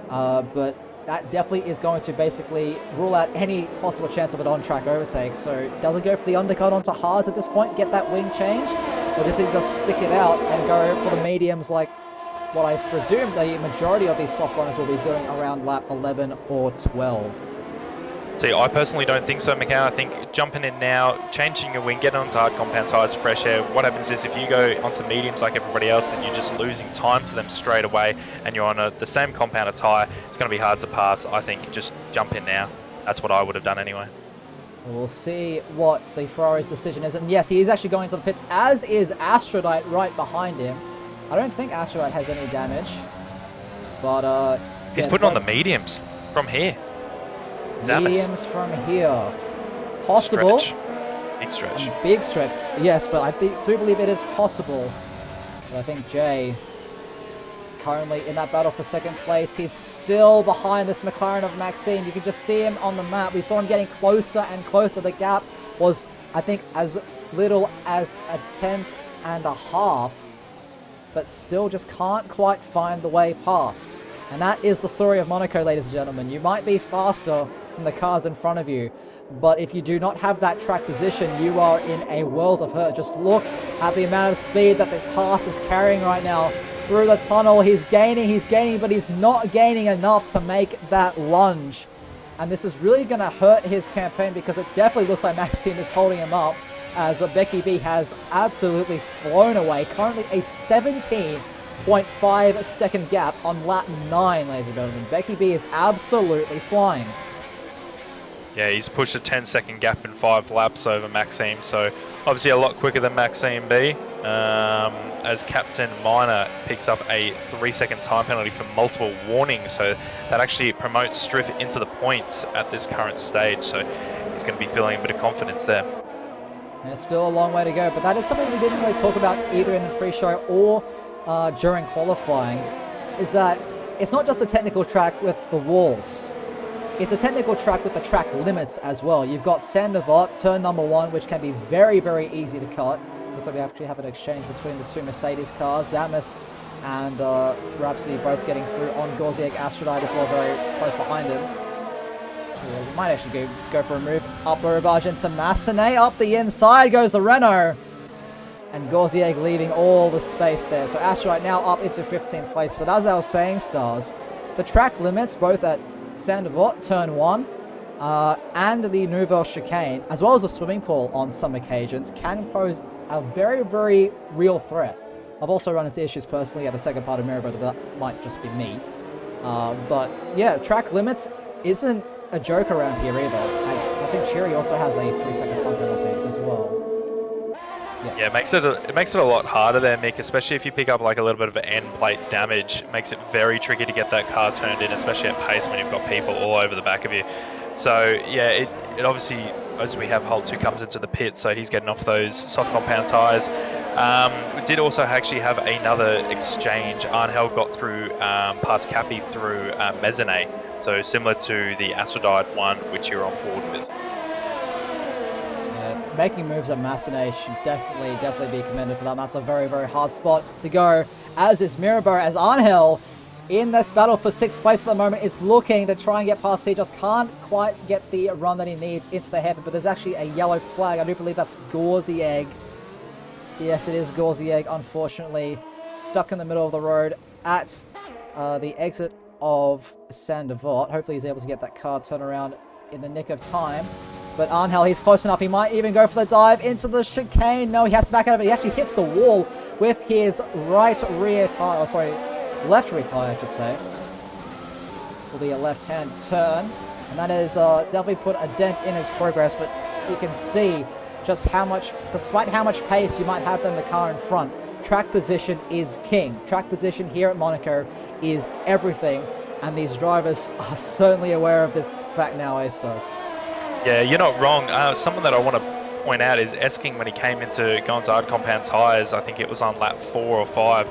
But that definitely is going to basically rule out any possible chance of an on-track overtake. So does it go for the undercut onto hards at this point, get that wing change? Or does it just stick it out and go for the mediums like what I presume the majority of these soft runners will be doing around lap 11 or 12? See, I personally don't think so, Macau. I think jumping in now, changing your wing, getting onto hard compound tyres, fresh air. What happens is if you go onto mediums like everybody else, then you're just losing time to them straight away, and you're on the same compound of tyre. It's going to be hard to pass. I think just jump in now. That's what I would have done anyway. We'll see what the Ferrari's decision is. And yes, he is actually going to the pits, as is Astrolite right behind him. I don't think Astrolite has any damage, but he's putting on the mediums from here. Mediums from here. Possible. Stretch. Big stretch. Big stretch, yes, but I do believe it is possible. But I think Jay, currently in that battle for second place, he's still behind this McLaren of Maxime. You can just see him on the map. We saw him getting closer and closer. The gap was, I think, as little as a 10.5, but still just can't quite find the way past. And that is the story of Monaco, ladies and gentlemen. You might be faster than the cars in front of you, but if you do not have that track position, you are in a world of hurt. Just look at the amount of speed that this Haas is carrying right now through the tunnel. He's gaining, but he's not gaining enough to make that lunge. And this is really going to hurt his campaign because it definitely looks like Maxime is holding him up, as Becky B has absolutely flown away. Currently a 17.5 second gap on lap 9, ladies and gentlemen. Becky B is absolutely flying. Yeah, he's pushed a 10-second gap in 5 laps over Maxime, so obviously a lot quicker than Maxime B. As Captain Minor picks up a 3-second time penalty for multiple warnings, so that actually promotes Striff into the points at this current stage, so he's going to be feeling a bit of confidence there. There's still a long way to go, but that is something we didn't really talk about either in the pre-show or during qualifying, is that it's not just a technical track with the walls. It's a technical track with the track limits as well. You've got Saint-Devote, turn number 1, which can be very, very easy to cut. Looks like we actually have an exchange between the two Mercedes cars. Zamis and Rhapsody both getting through on Gorziak Astrodite as well, very close behind him. We might actually go for a move up the Roubaix into Massenet. Up the inside goes the Renault. And Gorziak leaving all the space there. So Astrodite now up into 15th place. But as I was saying, Stars, the track limits both at Saint-Devote, turn 1, and the Nouvelle Chicane, as well as the swimming pool on some occasions, can pose a very, very real threat. I've also run into issues personally at the second part of Mirror, but that might just be me. But yeah, track limits isn't a joke around here either. I think Cheery also has a 3-second time penalty as well. Yes. Yeah, it makes it a lot harder there, Mick, especially if you pick up like a little bit of end plate damage. It makes it very tricky to get that car turned in, especially at pace when you've got people all over the back of you. So yeah, it obviously, as we have Hole 2 comes into the pit, so he's getting off those soft compound tyres. We did also actually have another exchange. Arnhel got through past Cappy through Mezzanay, so similar to the Astrodite one, which you're on board with. Making moves at Massenet should definitely be commended for that. That's a very, very hard spot to go, as is Mirabeau, as Arnhel in this battle for 6th place at the moment is looking to try and get past. He just can't quite get the run that he needs into the hairpin, but there's actually a yellow flag. I do believe that's Gorziak. Yes, it is Gorziak, unfortunately, stuck in the middle of the road at the exit of Saint-Devote. Hopefully he's able to get that car turned around in the nick of time. But Arnhel, he's close enough. He might even go for the dive into the chicane. No, he has to back out of it. He actually hits the wall with his right rear tire. Oh, sorry, left rear tire, I should say. For the left-hand turn. And that has definitely put a dent in his progress. But you can see just how much, despite how much pace you might have in the car in front, track position is king. Track position here at Monaco is everything. And these drivers are certainly aware of this fact now, A-Stars. Yeah, you're not wrong. Something that I want to point out is Esking, when he came into going to hard compound tyres, I think it was on lap 4 or 5,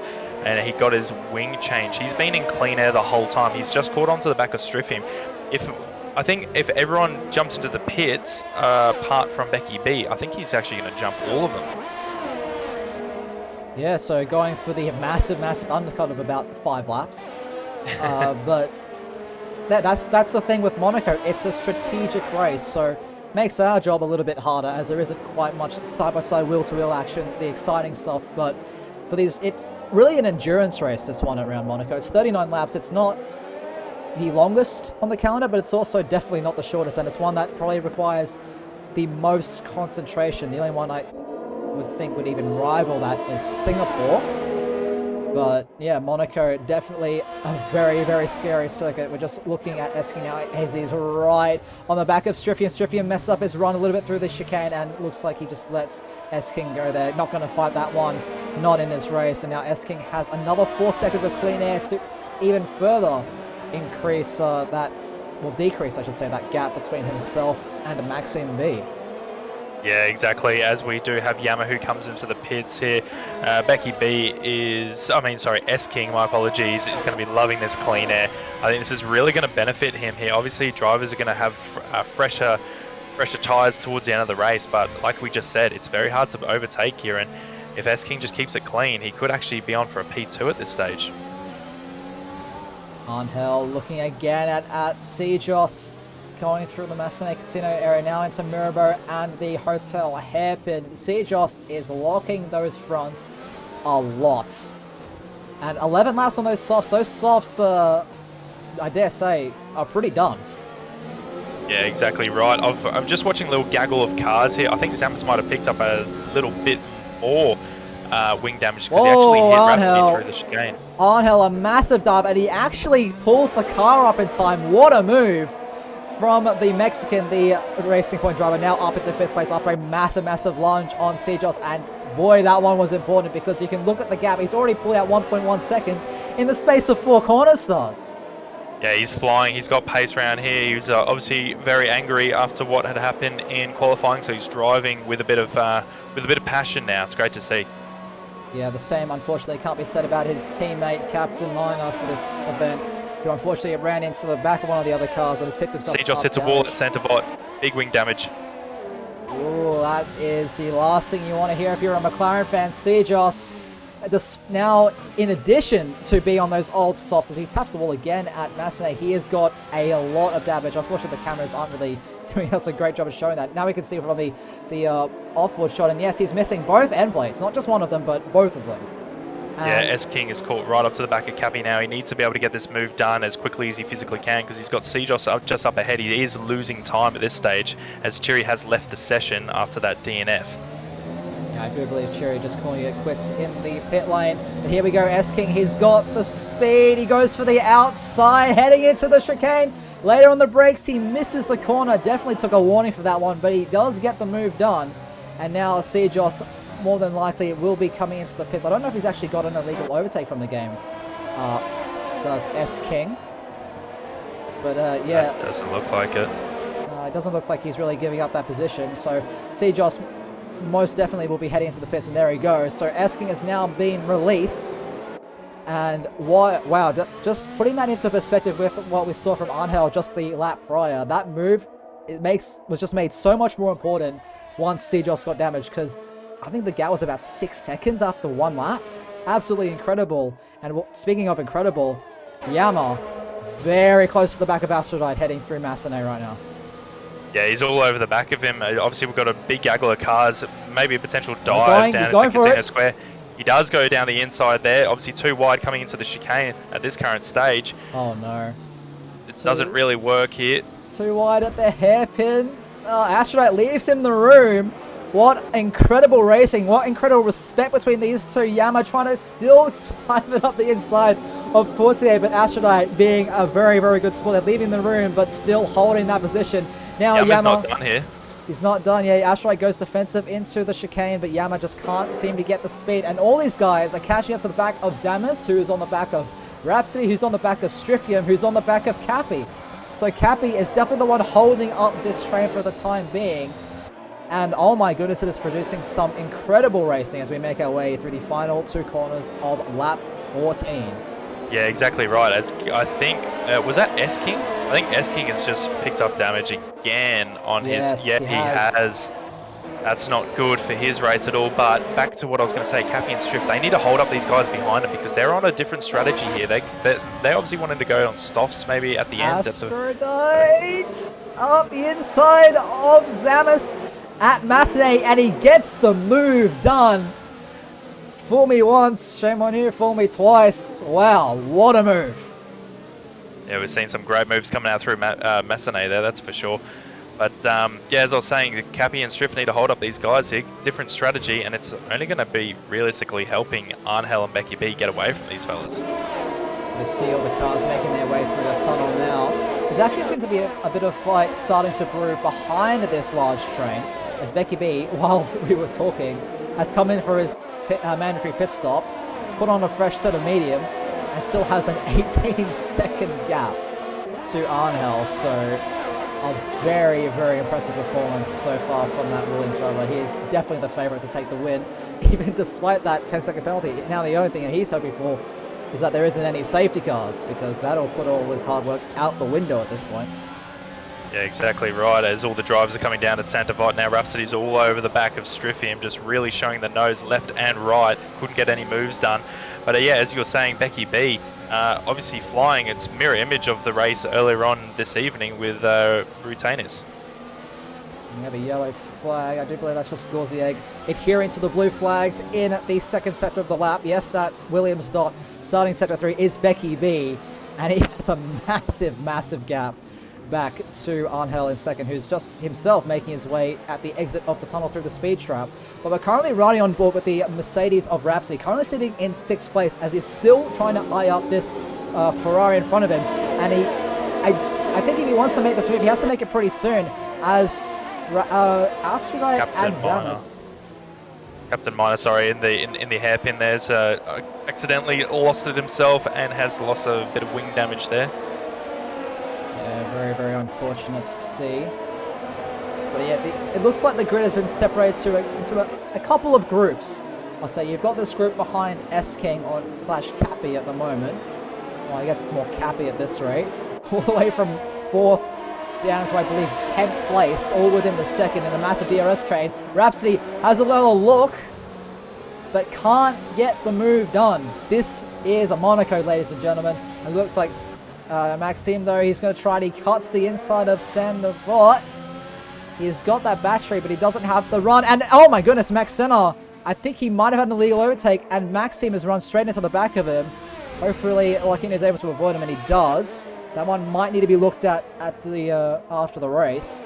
and he got his wing change. He's been in clean air the whole time. He's just caught onto the back of Striffim. I think if everyone jumps into the pits, apart from Becky B, I think he's actually going to jump all of them. Yeah, so going for the massive undercut of about 5 laps. But that's the thing with Monaco. It's a strategic race, so makes our job a little bit harder, as there isn't quite much side-by-side wheel-to-wheel action, the exciting stuff. But for these, it's really an endurance race, this one around Monaco. It's 39 laps. It's not the longest on the calendar, but it's also definitely not the shortest, and it's one that probably requires the most concentration. The only one I would think would even rival that is Singapore. But yeah, Monaco, definitely a very, very scary circuit. We're just looking at Esking now as he's right on the back of Striffium. Striffium messed up his run a little bit through the chicane, and looks like he just lets Esking go there. Not going to fight that one, not in his race. And now Esking has another 4 seconds of clean air to even further decrease, I should say, that gap between himself and Maxime B. Yeah, exactly. As we do have Yama, who comes into the pits here. Becky B Esking, my apologies, is going to be loving this clean air. I think this is really going to benefit him here. Obviously, drivers are going to have fresher tyres towards the end of the race, but like we just said, it's very hard to overtake here, and if Esking just keeps it clean, he could actually be on for a P2 at this stage. Arnhel looking again at Sejos. going through the Massenet Casino area now into Mirabeau and the Hotel Hairpin. Sejoss is locking those fronts a lot. And 11 laps on those softs. Those softs, I dare say, are pretty done. Yeah, exactly right. I'm just watching a little gaggle of cars here. I think Zamas might have picked up a little bit more wing damage because he actually hit Rhapsody through the chicane. Angel, a massive dive, and he actually pulls the car up in time. What a move from the Mexican, the Racing Point driver, now up into 5th place after a massive lunge on Sejoss. And boy, that one was important because you can look at the gap. He's already pulled out 1.1 seconds in the space of 4 corner stars. Yeah, he's flying. He's got pace around here. He was obviously very angry after what had happened in qualifying, so he's driving with a bit of passion now. It's great to see. Yeah, the same unfortunately can't be said about his teammate, Captain Liner, for this event, who unfortunately ran into the back of one of the other cars that has picked himself up. Sejoss hits a wall at centre bot. Big wing damage. Ooh, that is the last thing you want to hear if you're a McLaren fan. Sejoss, now, in addition to being on those old softs, as he taps the wall again at Massenet, he has got a lot of damage. Unfortunately, the cameras aren't really doing us a great job of showing that. Now we can see from the off-board shot, and yes, he's missing both end plates. Not just one of them, but both of them. Yeah, S-King is caught right up to the back of Cappy now. He needs to be able to get this move done as quickly as he physically can because he's got Sejoss just up ahead. He is losing time at this stage as Chiri has left the session after that DNF. Yeah, I do believe Cherry just calling it quits in the pit lane. But here we go, S-King, he's got the speed. He goes for the outside, heading into the chicane. Later on the brakes, he misses the corner. Definitely took a warning for that one, but he does get the move done. And now Sejoss, more than likely, will be coming into the pits. I don't know if he's actually got an illegal overtake from the game. Does S-King. But yeah. That doesn't look like it. It doesn't look like he's really giving up that position. So Sejoss most definitely will be heading into the pits, and there he goes. So S-King has now been released. And wow, just putting that into perspective with what we saw from Angel just the lap prior, that move was just made so much more important once Sejoss got damaged, because I think the gap was about 6 seconds after one lap. Absolutely incredible. And speaking of incredible, Yama very close to the back of Aphrodite heading through Massenet right now. Yeah, he's all over the back of him. Obviously, we've got a big gaggle of cars, maybe a potential dive down into Casino Square. He does go down the inside there. Obviously, too wide coming into the chicane at this current stage. Oh, no. It doesn't really work here. Too wide at the hairpin. Aphrodite leaves him the room. What incredible racing. What incredible respect between these two. Yama trying to still climb it up the inside of Portier, but Aphrodite being a very, very good sport. They're leaving the room, but still holding that position. Now Yama's Yama, not done here. He's not done yet. Aphrodite goes defensive into the chicane, but Yama just can't seem to get the speed. And all these guys are catching up to the back of Zamas, who is on the back of Rhapsody, who's on the back of Strifium, who's on the back of Cappy. So Cappy is definitely the one holding up this train for the time being. And oh my goodness, it is producing some incredible racing as we make our way through the final 2 corners of lap 14. Yeah, exactly right. As I think, was that S-King? I think S-King has just picked up damage again on his... Yeah, he has. That's not good for his race at all. But back to what I was going to say, Cappy and Strip, they need to hold up these guys behind them because they're on a different strategy here. They obviously wanted to go on stops maybe at the end. Aphrodite up the inside of Zamas at Massenet, and he gets the move done. Fool me once, shame on you, fool me twice. Wow, what a move. Yeah, we've seen some great moves coming out through Massenet there, that's for sure. But yeah, as I was saying, Cappy and Striff need to hold up these guys here. Different strategy, and it's only going to be realistically helping Angel and Becky B get away from these fellas. You see all the cars making their way through the tunnel now. There actually seems to be a bit of fight starting to brew behind this large train, as Becky B, while we were talking, has come in for his mandatory pit stop, put on a fresh set of mediums, and still has an 18-second gap to Angel. So a very, very impressive performance so far from that Williams driver. He is definitely the favourite to take the win, even despite that 10-second penalty. Now the only thing that he's hoping for is that there isn't any safety cars, because that'll put all his hard work out the window at this point. Yeah, exactly right. As all the drivers are coming down to Santa Vot now, Rhapsody's all over the back of Striffium, just really showing the nose left and right. Couldn't get any moves done. But yeah, as you were saying, Becky B, obviously flying its mirror image of the race earlier on this evening with Rutainis. We have a yellow flag. I do believe that's just Gauzier adhering to the blue flags in the second sector of the lap. Yes, that Williams dot starting sector 3 is Becky B, and he has a massive gap back to Angel in second, who's just himself making his way at the exit of the tunnel through the speed trap. But we're currently riding on board with the Mercedes of Rhapsody, currently sitting in 6th place as he's still trying to eye up this Ferrari in front of him. And I think if he wants to make this move, he has to make it pretty soon, as Astrodite and Zamas. Captain Minor, sorry, in the hairpin there's accidentally lost it himself and has lost a bit of wing damage there. Yeah, very unfortunate to see. But yeah, it looks like the grid has been separated into a couple of groups. I'll say you've got this group behind S-King or / Cappy at the moment. Well, I guess it's more Cappy at this rate. All the way from 4th down to, I believe, 10th place, all within the second in a massive DRS train. Rhapsody has a little look, but can't get the move done. This is a Monaco, ladies and gentlemen. It looks like Maxime, though, he's going to try and he cuts the inside of Sandevot. He's got that battery, but he doesn't have the run. And, oh my goodness, Max Senna, I think he might have had an illegal overtake, and Maxime has run straight into the back of him. Hopefully, Joaquin is able to avoid him, and he does. That one might need to be looked at the after the race.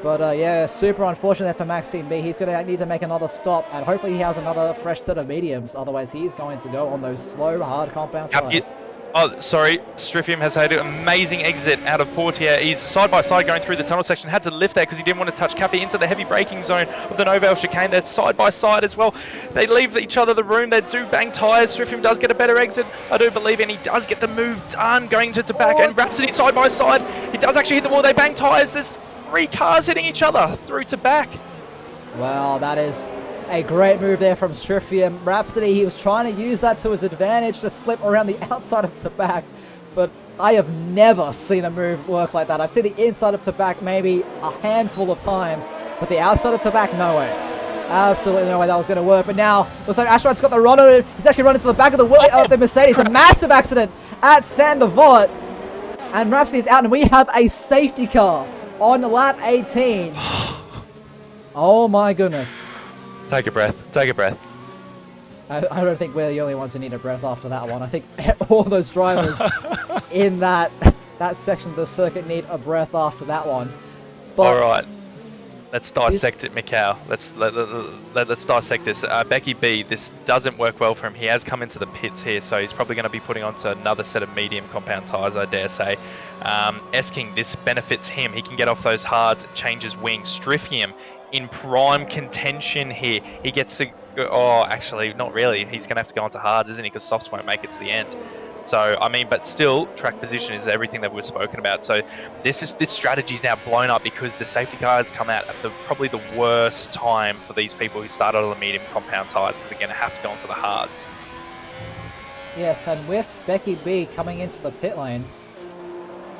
But yeah, super unfortunate there for Maxime B. He's going to need to make another stop, and hopefully he has another fresh set of mediums. Otherwise, he's going to go on those slow, hard compound tires. Oh, sorry. Stryfium has had an amazing exit out of Portier. He's side by side going through the tunnel section. Had to lift there because he didn't want to touch Cappy into the heavy braking zone of the Novel chicane. They're side by side as well. They leave each other the room. They do bang tyres. Stryfium does get a better exit, I do believe, and he does get the move done going to back. And Rhapsody side by side. He does actually hit the wall. They bang tyres. There's 3 cars hitting each other through to back. Well, that is a great move there from Stryfium. Rhapsody, he was trying to use that to his advantage to slip around the outside of Tabac, but I have never seen a move work like that. I've seen the inside of Tabac maybe a handful of times, but the outside of Tabac, no way. Absolutely no way that was going to work. But now, looks like Asteroid's got the run on it. He's actually running to the back of the Mercedes. A massive accident at Sandevot, and Rhapsody's out, and we have a safety car on lap 18. Oh my goodness. Take a breath. Take a breath. I don't think we're the only ones who need a breath after that one. I think all those drivers in that section of the circuit need a breath after that one. But all right, let's dissect it, Mikhail. Let's dissect this. Becky B, this doesn't work well for him. He has come into the pits here, so he's probably going to be putting onto another set of medium compound tyres, I dare say. S-King, this benefits him. He can get off those hards, changes wings. Stryfium in prime contention here. He gets to go, oh, actually, not really. He's going to have to go onto hards, isn't he? Because softs won't make it to the end. So, I mean, but still, track position is everything that we've spoken about. So, this strategy is now blown up because the safety car has come out at probably the worst time for these people who started on the medium compound tyres, because they're going to have to go onto the hards. Yes, and with Becky B coming into the pit lane,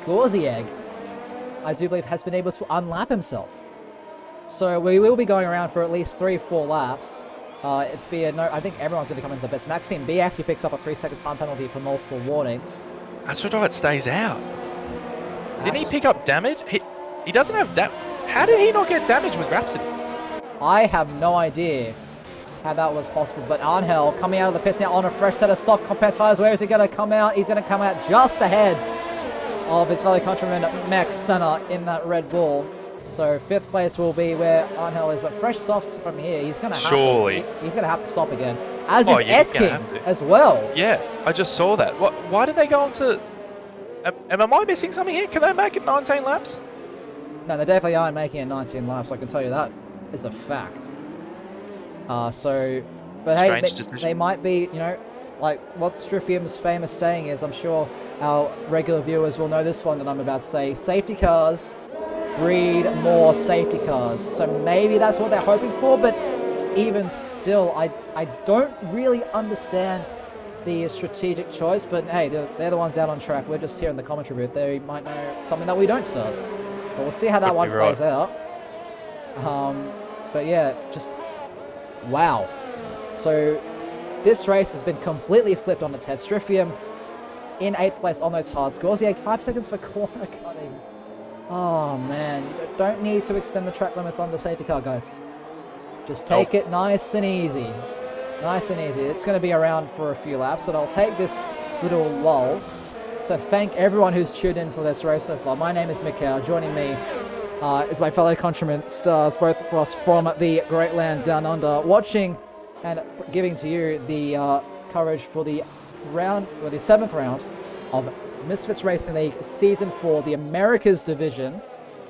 Gauzier, I do believe, has been able to unlap himself. So we will be going around for at least 3-4 laps. I think everyone's going to come into the pits. Maxime B actually picks up a 3-second time penalty for multiple warnings. Astrodite stays out. Didn't he pick up damage? He doesn't have damage. How did he not get damage with Rhapsody? I have no idea how that was possible, but Angel coming out of the pits now on a fresh set of soft compound tyres. Where is he going to come out? He's going to come out just ahead of his fellow countryman Max Senna in that Red Bull. So 5th place will be where Angel is, but fresh softs from here. He's going to have to stop again. As is S-King as well. Yeah, I just saw that. Why did they go on to... Am I missing something here? Can they make it 19 laps? No, they definitely aren't making it 19 laps. I can tell you that is a fact. But hey, they might be, like what Stryfium's famous saying is, I'm sure our regular viewers will know this one that I'm about to say. Safety cars breed more safety cars. So maybe that's what they're hoping for, but even still, I don't really understand the strategic choice, but hey, they're the ones out on track. We're just here in the commentary booth. They might know something that we don't, Stars. But we'll see how that one plays out. But yeah, just wow. So this race has been completely flipped on its head. Strifium in 8th place on those hards. Gorziak 5 seconds for corner cutting. Oh man, you don't need to extend the track limits on the safety car, guys. Just take it nice and easy. Nice and easy. It's going to be around for a few laps, but I'll take this little lull to thank everyone who's tuned in for this race so far. My name is Mikhail. Joining me is my fellow countrymen stars, both of us from the great land down under, watching and giving to you the coverage for the round, or the 7th round of Misfits Racing League Season 4, the Americas Division.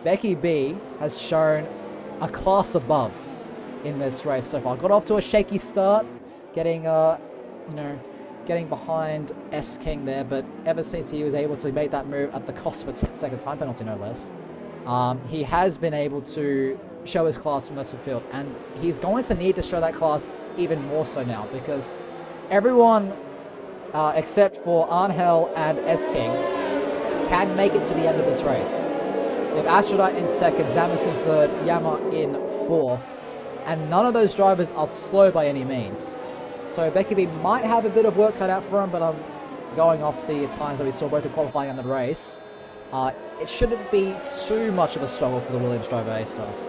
Becky B has shown a class above in this race so far. Got off to a shaky start, getting getting behind S King there, but ever since he was able to make that move at the cost of a 10-second time penalty, no less, he has been able to show his class from this field, and he's going to need to show that class even more so now, because everyone except for Angel and S King can make it to the end of this race. We have Astrodite in 2nd, Zamis in 3rd, Yama in 4th, and none of those drivers are slow by any means. So Becky B might have a bit of work cut out for him, but I'm going off the times that we saw both the qualifying and the race. It shouldn't be too much of a struggle for the Williams driver A-Stars.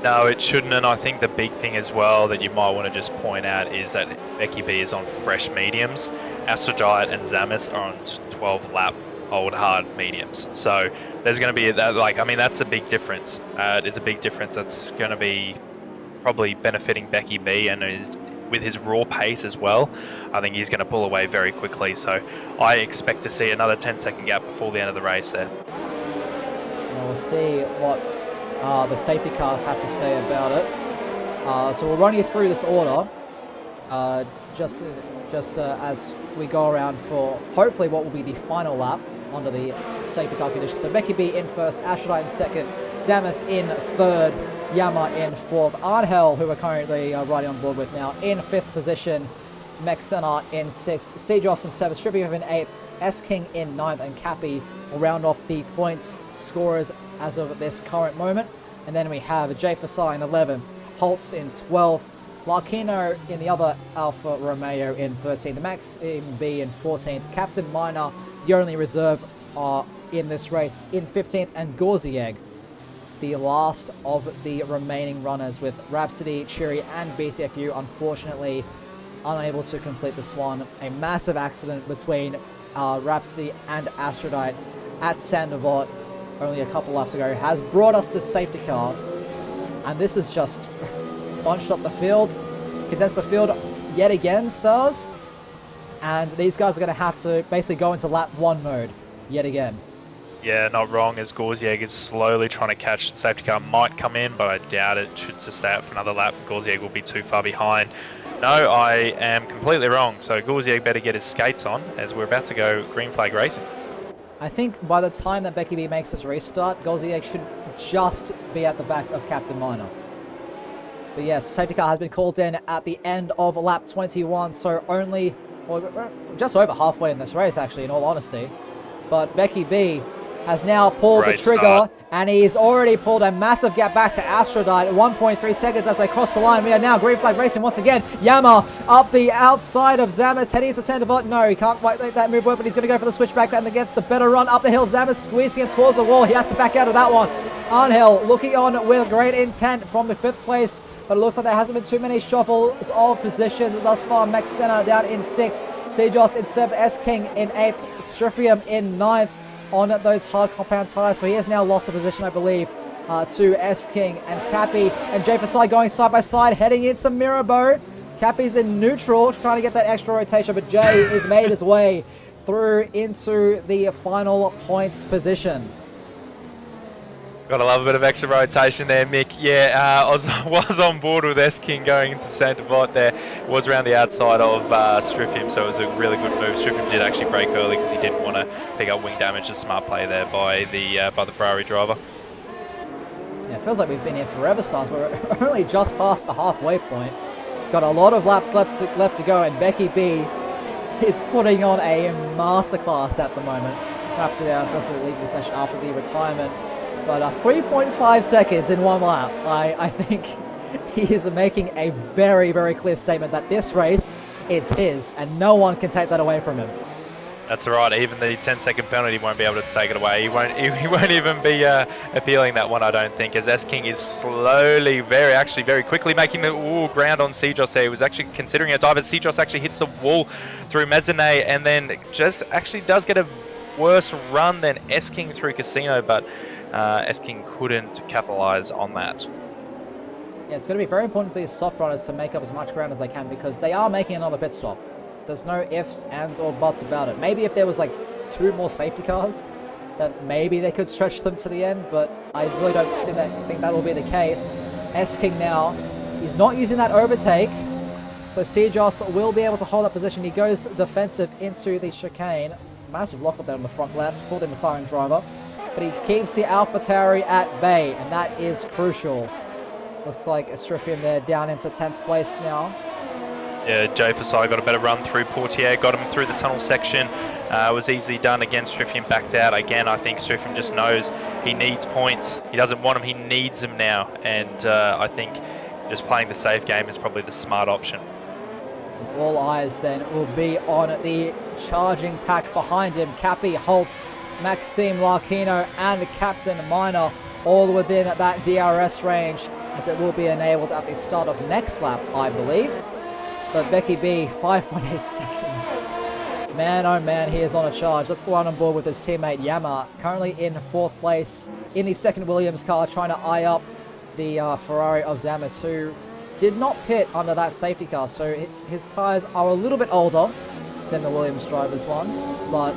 No, it shouldn't, and I think the big thing as well that you might want to just point out is that Becky B is on fresh mediums. Astrodite and Zamis are on 12-lap old hard mediums. So there's going to be that, that's a big difference. It's a big difference that's going to be probably benefiting Becky B, and with his raw pace as well, I think he's going to pull away very quickly. So I expect to see another 10-second gap before the end of the race there. And we'll see what the safety cars have to say about it. So we'll run you through this order, just as we go around for hopefully what will be the final lap under the safety car conditions. So Becky B in 1st, Astrodite in 2nd, Zamis in 3rd, Yama in 4th, Angel, who we're currently riding on board with now, in 5th position, Mexena in 6th, Cedros in 7th, Stripium in 8th, S King in 9th, and Cappy will round off the points scorers as of this current moment. And then we have Jay Fasai in 11th, Holtz in 12th, Larkino in the other Alfa Romeo in 13th, Max in B in 14th, Captain Minor, the only reserve in this race, in 15th, and Gorzieg, the last of the remaining runners, with Rhapsody, Cheery, and BTFU unfortunately unable to complete the Swan. A massive accident between Rhapsody and Astrodite at Sandovot only a couple laps ago has brought us this safety car, and this is just bunched up the field, condensed the field yet again, stars, and these guys are going to have to basically go into lap 1 mode yet again. Yeah, not wrong, as Gorzieg is slowly trying to catch. The safety car might come in, but I doubt it. Should stay out for another lap. Gorzieg will be too far behind. No, I am completely wrong. So Gorzieg better get his skates on, as we're about to go green flag racing. I think by the time that Becky B makes this restart, Gorzieg should just be at the back of Captain Minor. But yes, the safety car has been called in at the end of lap 21, so only, well, just over halfway in this race, actually, in all honesty. But Becky B has now pulled the trigger, and he's already pulled a massive gap back to Astrodite at 1.3 seconds as they cross the line. We are now green flag racing once again. Yama up the outside of Zamis, heading into Sandovot. No, he can't quite make that move work, but he's going to go for the switchback and against the better run up the hill. Zamis squeezing him towards the wall. He has to back out of that one. Angel looking on with great intent from the 5th place, but it looks like there hasn't been too many shuffles of position thus far. Mexena down in 6th, Cedros in 7th, S King in 8th, Strifium in 9th on those hard compound tires. So he has now lost the position, I believe, to S King and Cappy and Jay Fasai going side by side, heading into Mirabeau. Cappy's in neutral, trying to get that extra rotation, but Jay has made his way through into the final points position. Got to love a bit of extra rotation there, Mick. Yeah, I was on board with S-King going into Sandovot there. It was around the outside of Strifium, so it was a really good move. Strifium did actually brake early because he didn't want to pick up wing damage. A smart play there by the Ferrari driver. Yeah, it feels like we've been here forever, Stars. We're only just past the halfway point. Got a lot of laps left to go, and Becky B is putting on a masterclass at the moment. Perhaps unfortunately leaving the session after the retirement. But 3.5 seconds in one lap. I think he is making a very, very clear statement that this race is his, and no one can take that away from him. That's right. Even the 10-second penalty won't be able to take it away. He won't. He won't even be appealing that one, I don't think. As S King is slowly, very quickly making the ground on Sejos there. He was actually considering a dive, as Sejos actually hits the wall through Mezzanay, and then just actually does get a worse run than S King through Casino, but S King couldn't capitalize on that. Yeah, it's going to be very important for these soft runners to make up as much ground as they can, because they are making another pit stop. There's no ifs, ands, or buts about it. Maybe if there was like 2 more safety cars, that maybe they could stretch them to the end, but I really don't think that will be the case. S King now, he's not using that overtake, so Sejos will be able to hold that position. He goes defensive into the chicane. Massive lockup there on the front left for the McLaren driver, but he keeps the AlphaTauri at bay, and that is crucial. Looks like Estrifian there down into 10th place now. Yeah, Jay Fasai got a better run through Portier, got him through the tunnel section. Was easily done again. Strifian backed out. Again, I think Strifian just knows he needs points. He doesn't want them, he needs them now. And I think just playing the safe game is probably the smart option. All eyes then will be on the charging pack behind him. Cappy, Holtz, Maxime Larkino, and Captain Minor all within that DRS range, as it will be enabled at the start of next lap, I believe. But Becky B, 5.8 seconds. Man, oh man, he is on a charge. Let's run on board with his teammate Yama, currently in 4th place in the second Williams car, trying to eye up the Ferrari of Zamis, who did not pit under that safety car. So his tyres are a little bit older than the Williams drivers' ones, but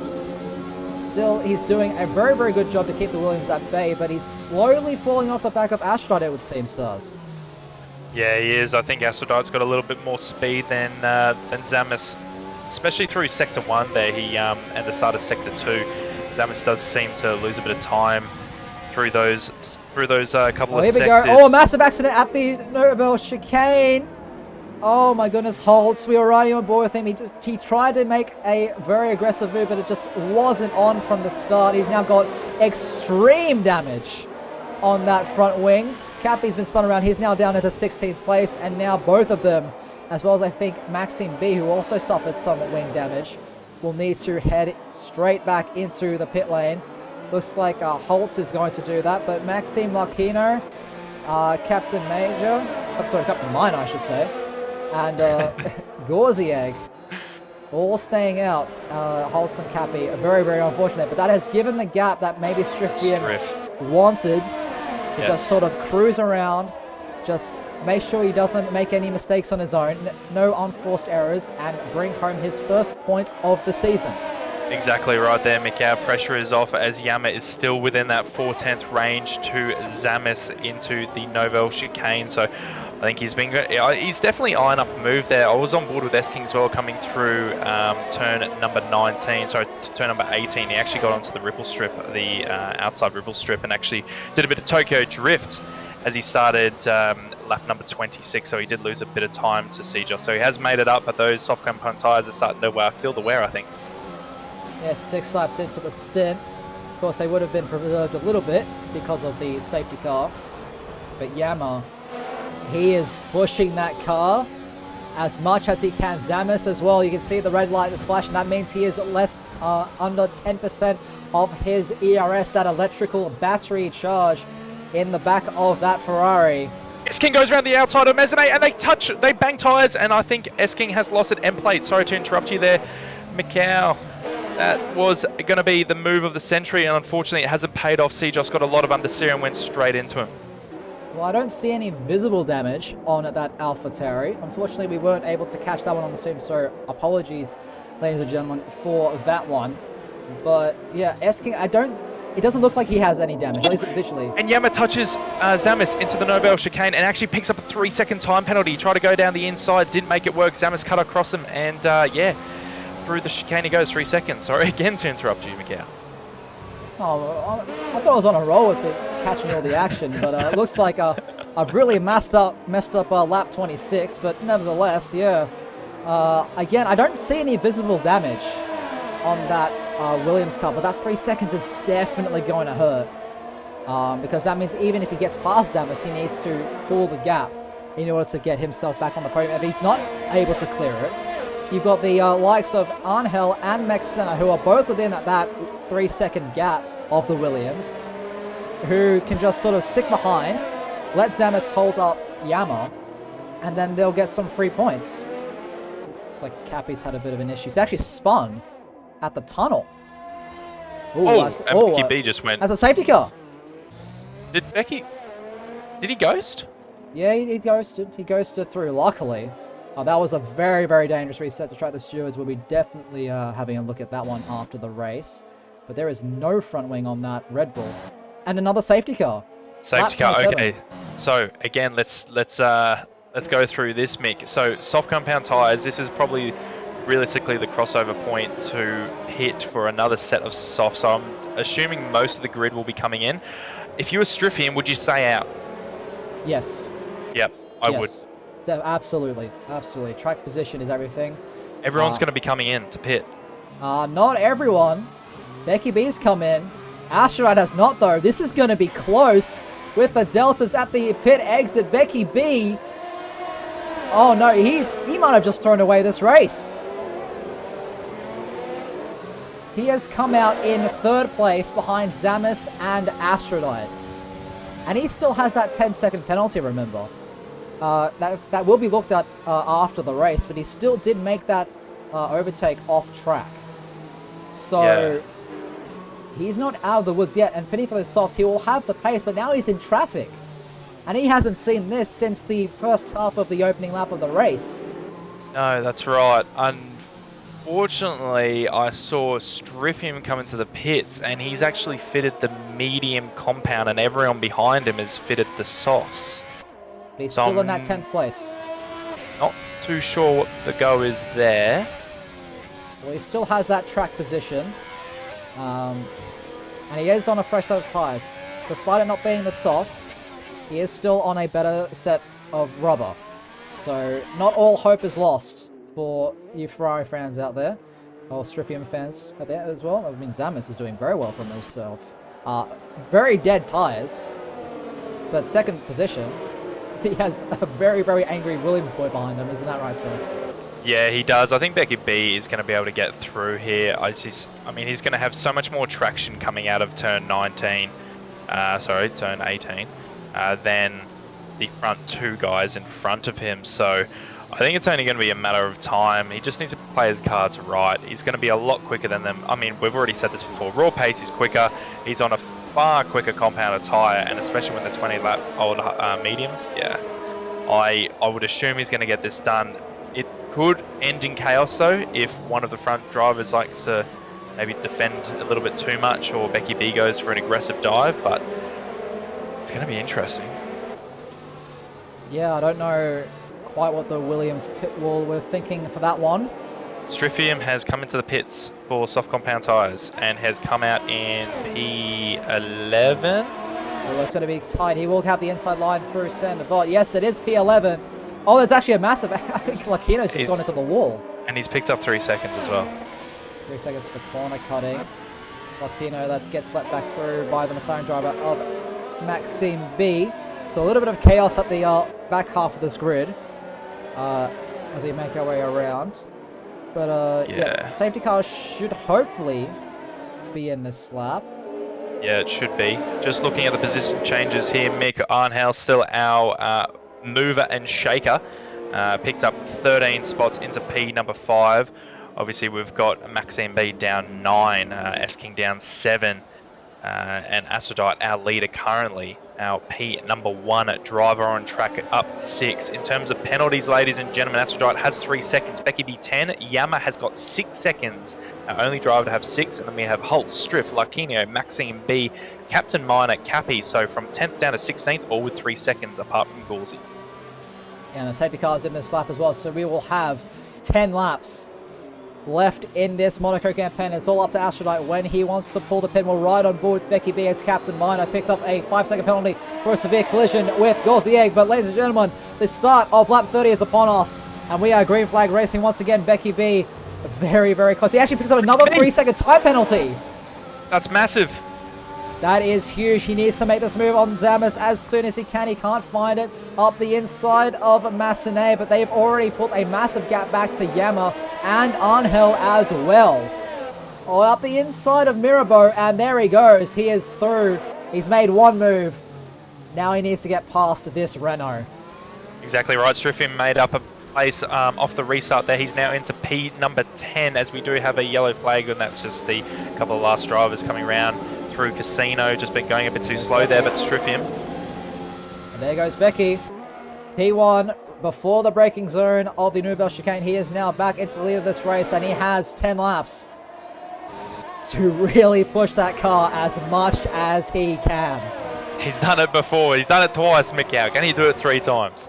still he's doing a very, very good job to keep the Williams at bay, but he's slowly falling off the back of Astride, it would seem, Stars. Yeah, he is. I think Astrodide's got a little bit more speed than Zamis, especially through Sector 1 there. He and the start of Sector 2. Zamis does seem to lose a bit of time through those couple of here we sectors. go. Oh, massive accident at the Nouvelle chicane. Oh my goodness, Holtz, we were riding on board with him. He tried to make a very aggressive move, but it just wasn't on from the start. He's now got extreme damage on that front wing. Cappy's been spun around. He's now down into 16th place, and now both of them, as well as I think Maxime B, who also suffered some wing damage, will need to head straight back into the pit lane. Looks like Holtz is going to do that, but Maxime Larkino, Captain Minor, I should say, and Gorzieg, all staying out. Holtz and Cappy are very, very unfortunate, but that has given the gap that maybe Strifian wanted to just sort of cruise around, just make sure he doesn't make any mistakes on his own, no unforced errors, and bring home his first point of the season. Exactly right there, Mikau. Pressure is off as Yama is still within that 4/10 range to Zamis into the Nouvelle chicane. So I think he's definitely eyeing up a move there. I was on board with S-King as well, coming through turn number 19, sorry, turn number 18. He actually got onto the ripple strip, the outside ripple strip, and actually did a bit of Tokyo drift as he started lap number 26, so he did lose a bit of time to Sejos. So he has made it up, but those soft compound tyres are starting to feel the wear, I think. Yeah, 6 laps into the stint. Of course, they would have been preserved a little bit because of the safety car. But Yama, he is pushing that car as much as he can. Zamis as well, you can see the red light that's flashing. That means he is under 10% of his ERS, that electrical battery charge in the back of that Ferrari. S-King goes around the outside of Mezzanay and they bang tyres, and I think S-King has lost at end plate. Sorry to interrupt you there, Mikau. That was going to be the move of the century, and unfortunately it hasn't paid off. Sejos got a lot of understeer and went straight into him. Well, I don't see any visible damage on that AlphaTauri. Unfortunately, we weren't able to catch that one on the Zoom, so apologies, ladies and gentlemen, for that one. But yeah, S-King, it doesn't look like he has any damage, at least visually. And Yama touches Zamis into the Nouvelle chicane and actually picks up a 3-second time penalty. He tried to go down the inside, didn't make it work. Zamis cut across him, and yeah, through the chicane he goes, 3 seconds. Sorry again to interrupt you, Mikau. Oh, I thought I was on a roll with catching all the action, but it looks like I've really messed up lap 26, but nevertheless, yeah. Again, I don't see any visible damage on that Williams car, but that 3 seconds is definitely going to hurt, because that means even if he gets past Zamis, he needs to pull the gap in order to get himself back on the podium. If he's not able to clear it, you've got the likes of Angel and Mexena, who are both within that 3-second gap of the Williams, who can just sort of stick behind, let Zamis hold up Yama, and then they'll get some free points. It's like Cappy's had a bit of an issue. He's actually spun at the tunnel. Ooh, Becky B just went. As a safety car. Did he ghost? Yeah, he ghosted. He ghosted through, luckily. That was a very, very dangerous reset to track. The stewards will be definitely having a look at that one after the race. But there is no front wing on that Red Bull. And another safety car. Safety car, okay. So, again, let's go through this, Mick. So, soft compound tyres, this is probably realistically the crossover point to hit for another set of softs. So, I'm assuming most of the grid will be coming in. If you were Striffian, would you say out? Yes. Yep, I would. Absolutely. Absolutely. Track position is everything. Everyone's going to be coming in to pit. Not everyone. Becky B's come in. Asteroid has not, though. This is going to be close with the Deltas at the pit exit. Becky B. Oh, no. He might have just thrown away this race. He has come out in third place behind Zamis and Asteroid. And he still has that 10-second penalty, remember. That will be looked at after the race, but he still did make that overtake off track. So he's not out of the woods yet, and pity for the softs, he will have the pace, but now he's in traffic. And he hasn't seen this since the first half of the opening lap of the race. No, that's right. Unfortunately, I saw Striffian come into the pits, and he's actually fitted the medium compound, and everyone behind him has fitted the softs. But he's still in that 10th place. Not too sure what the go is there. Well, he still has that track position. And he is on a fresh set of tyres. Despite it not being the softs, he is still on a better set of rubber. So not all hope is lost for you Ferrari fans out there. Or Striffian fans out there as well. I mean, Zamis is doing very well for himself. Very dead tyres. But second position. He has a very, very angry Williams boy behind him, isn't that right, Stars? Yeah, he does. I think Becky B is going to be able to get through here. I mean, he's going to have so much more traction coming out of turn 19, turn 18, than the front two guys in front of him. So I think it's only going to be a matter of time. He just needs to play his cards right. He's going to be a lot quicker than them. I mean, we've already said this before. Raw pace is quicker. He's on a far quicker compounded tyre, and especially with the 20-lap old mediums, I would assume he's going to get this done. It could end in chaos though if one of the front drivers likes to maybe defend a little bit too much, or Becky B goes for an aggressive dive, but it's going to be interesting. Yeah, I don't know quite what the Williams pit wall were thinking for that one. Striffian has come into the pits for soft compound tyres and has come out in P11. Well, it's going to be tight. He will have the inside line through Sandoval. Yes, it is P11. Oh, there's actually a massive... I think Lakino's just gone into the wall. And he's picked up 3 seconds as well. 3 seconds for corner cutting. Lakino, that gets let back through by the McLaren driver of Maxime B. So a little bit of chaos at the back half of this grid as we make our way around. But yeah, safety cars should hopefully be in this lap. Yeah, it should be. Just looking at the position changes here, Mick Arnhouse, still our mover and shaker. Picked up 13 spots into P number 5. Obviously, we've got Maxime B down 9, S-King down 7, and Aphrodite, our leader currently, our P number 1 driver on track up 6. In terms of penalties, ladies and gentlemen, Aphrodite has 3 seconds, Becky B 10, Yama has got 6 seconds, our only driver to have 6, and then we have Holt, Striff, Larkinio, Maxime B, Captain Minor, Cappy, so from 10th down to 16th, all with 3 seconds apart from Gauzy. And the safety car's in this lap as well, so we will have 10 laps left in this Monaco campaign. It's all up to Aphrodite when he wants to pull the pin. We'll ride on board with Becky B as Captain Minor picks up a 5-second penalty for a severe collision with Gauzy. But ladies and gentlemen, the start of lap 30 is upon us, and we are green flag racing once again. Becky B very, very close. He actually picks up another 3-second time penalty. That's massive. That is huge. He needs to make this move on Zamis as soon as he can. He can't find it up the inside of Massenet, but they've already put a massive gap back to Yama and Angel as well. Oh, up the inside of Mirabeau, and there he goes. He is through. He's made one move. Now he needs to get past this Renault. Exactly right. Striffin made up a place off the restart there. He's now into P number 10 as we do have a yellow flag, and that's just the couple of last drivers coming around through Casino. Just been going a bit too slow there, but strip him. And there goes Becky. P1 before the braking zone of the Nouvelle Chicane. He is now back into the lead of this race, and he has 10 laps to really push that car as much as he can. He's done it before. He's done it twice, Mikau. Can he do it 3 times?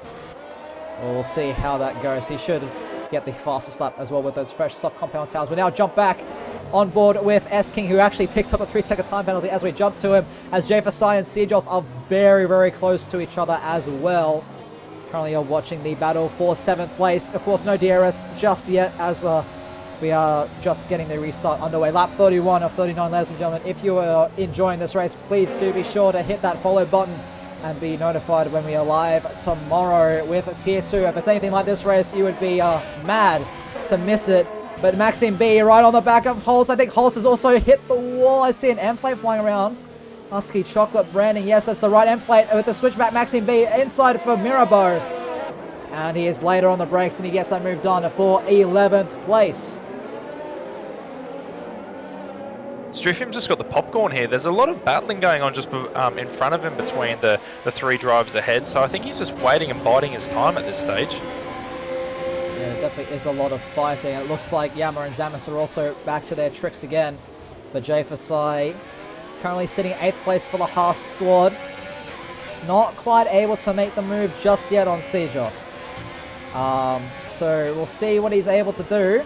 Well, we'll see how that goes. He should get the fastest lap as well with those fresh soft compound tires. We now jump back on board with S King, who actually picks up a 3-second time penalty as we jump to him, as Jay Fasai and Sejos are very, very close to each other as well. Currently you're watching the battle for 7th place. Of course, no DRS just yet, as we are just getting the restart underway. Lap 31 of 39, ladies and gentlemen. If you are enjoying this race, please do be sure to hit that follow button and be notified when we are live tomorrow with Tier 2. If it's anything like this race, you would be mad to miss it. But Maxime B right on the back of Holtz. I think Holtz has also hit the wall. I see an M plate flying around. Husky chocolate branding. Yes, that's the right M plate with the switchback. Maxime B inside for Mirabeau. And he is later on the brakes and he gets that move done for 11th place. Striffim just got the popcorn here. There's a lot of battling going on just in front of him between the 3 drivers ahead. So I think he's just waiting and biding his time at this stage. Yeah, there definitely is a lot of fighting. It looks like Yama and Zamis are also back to their tricks again. But Jay Fasai currently sitting 8th place for the Haas squad. Not quite able to make the move just yet on Sejos. So we'll see what he's able to do.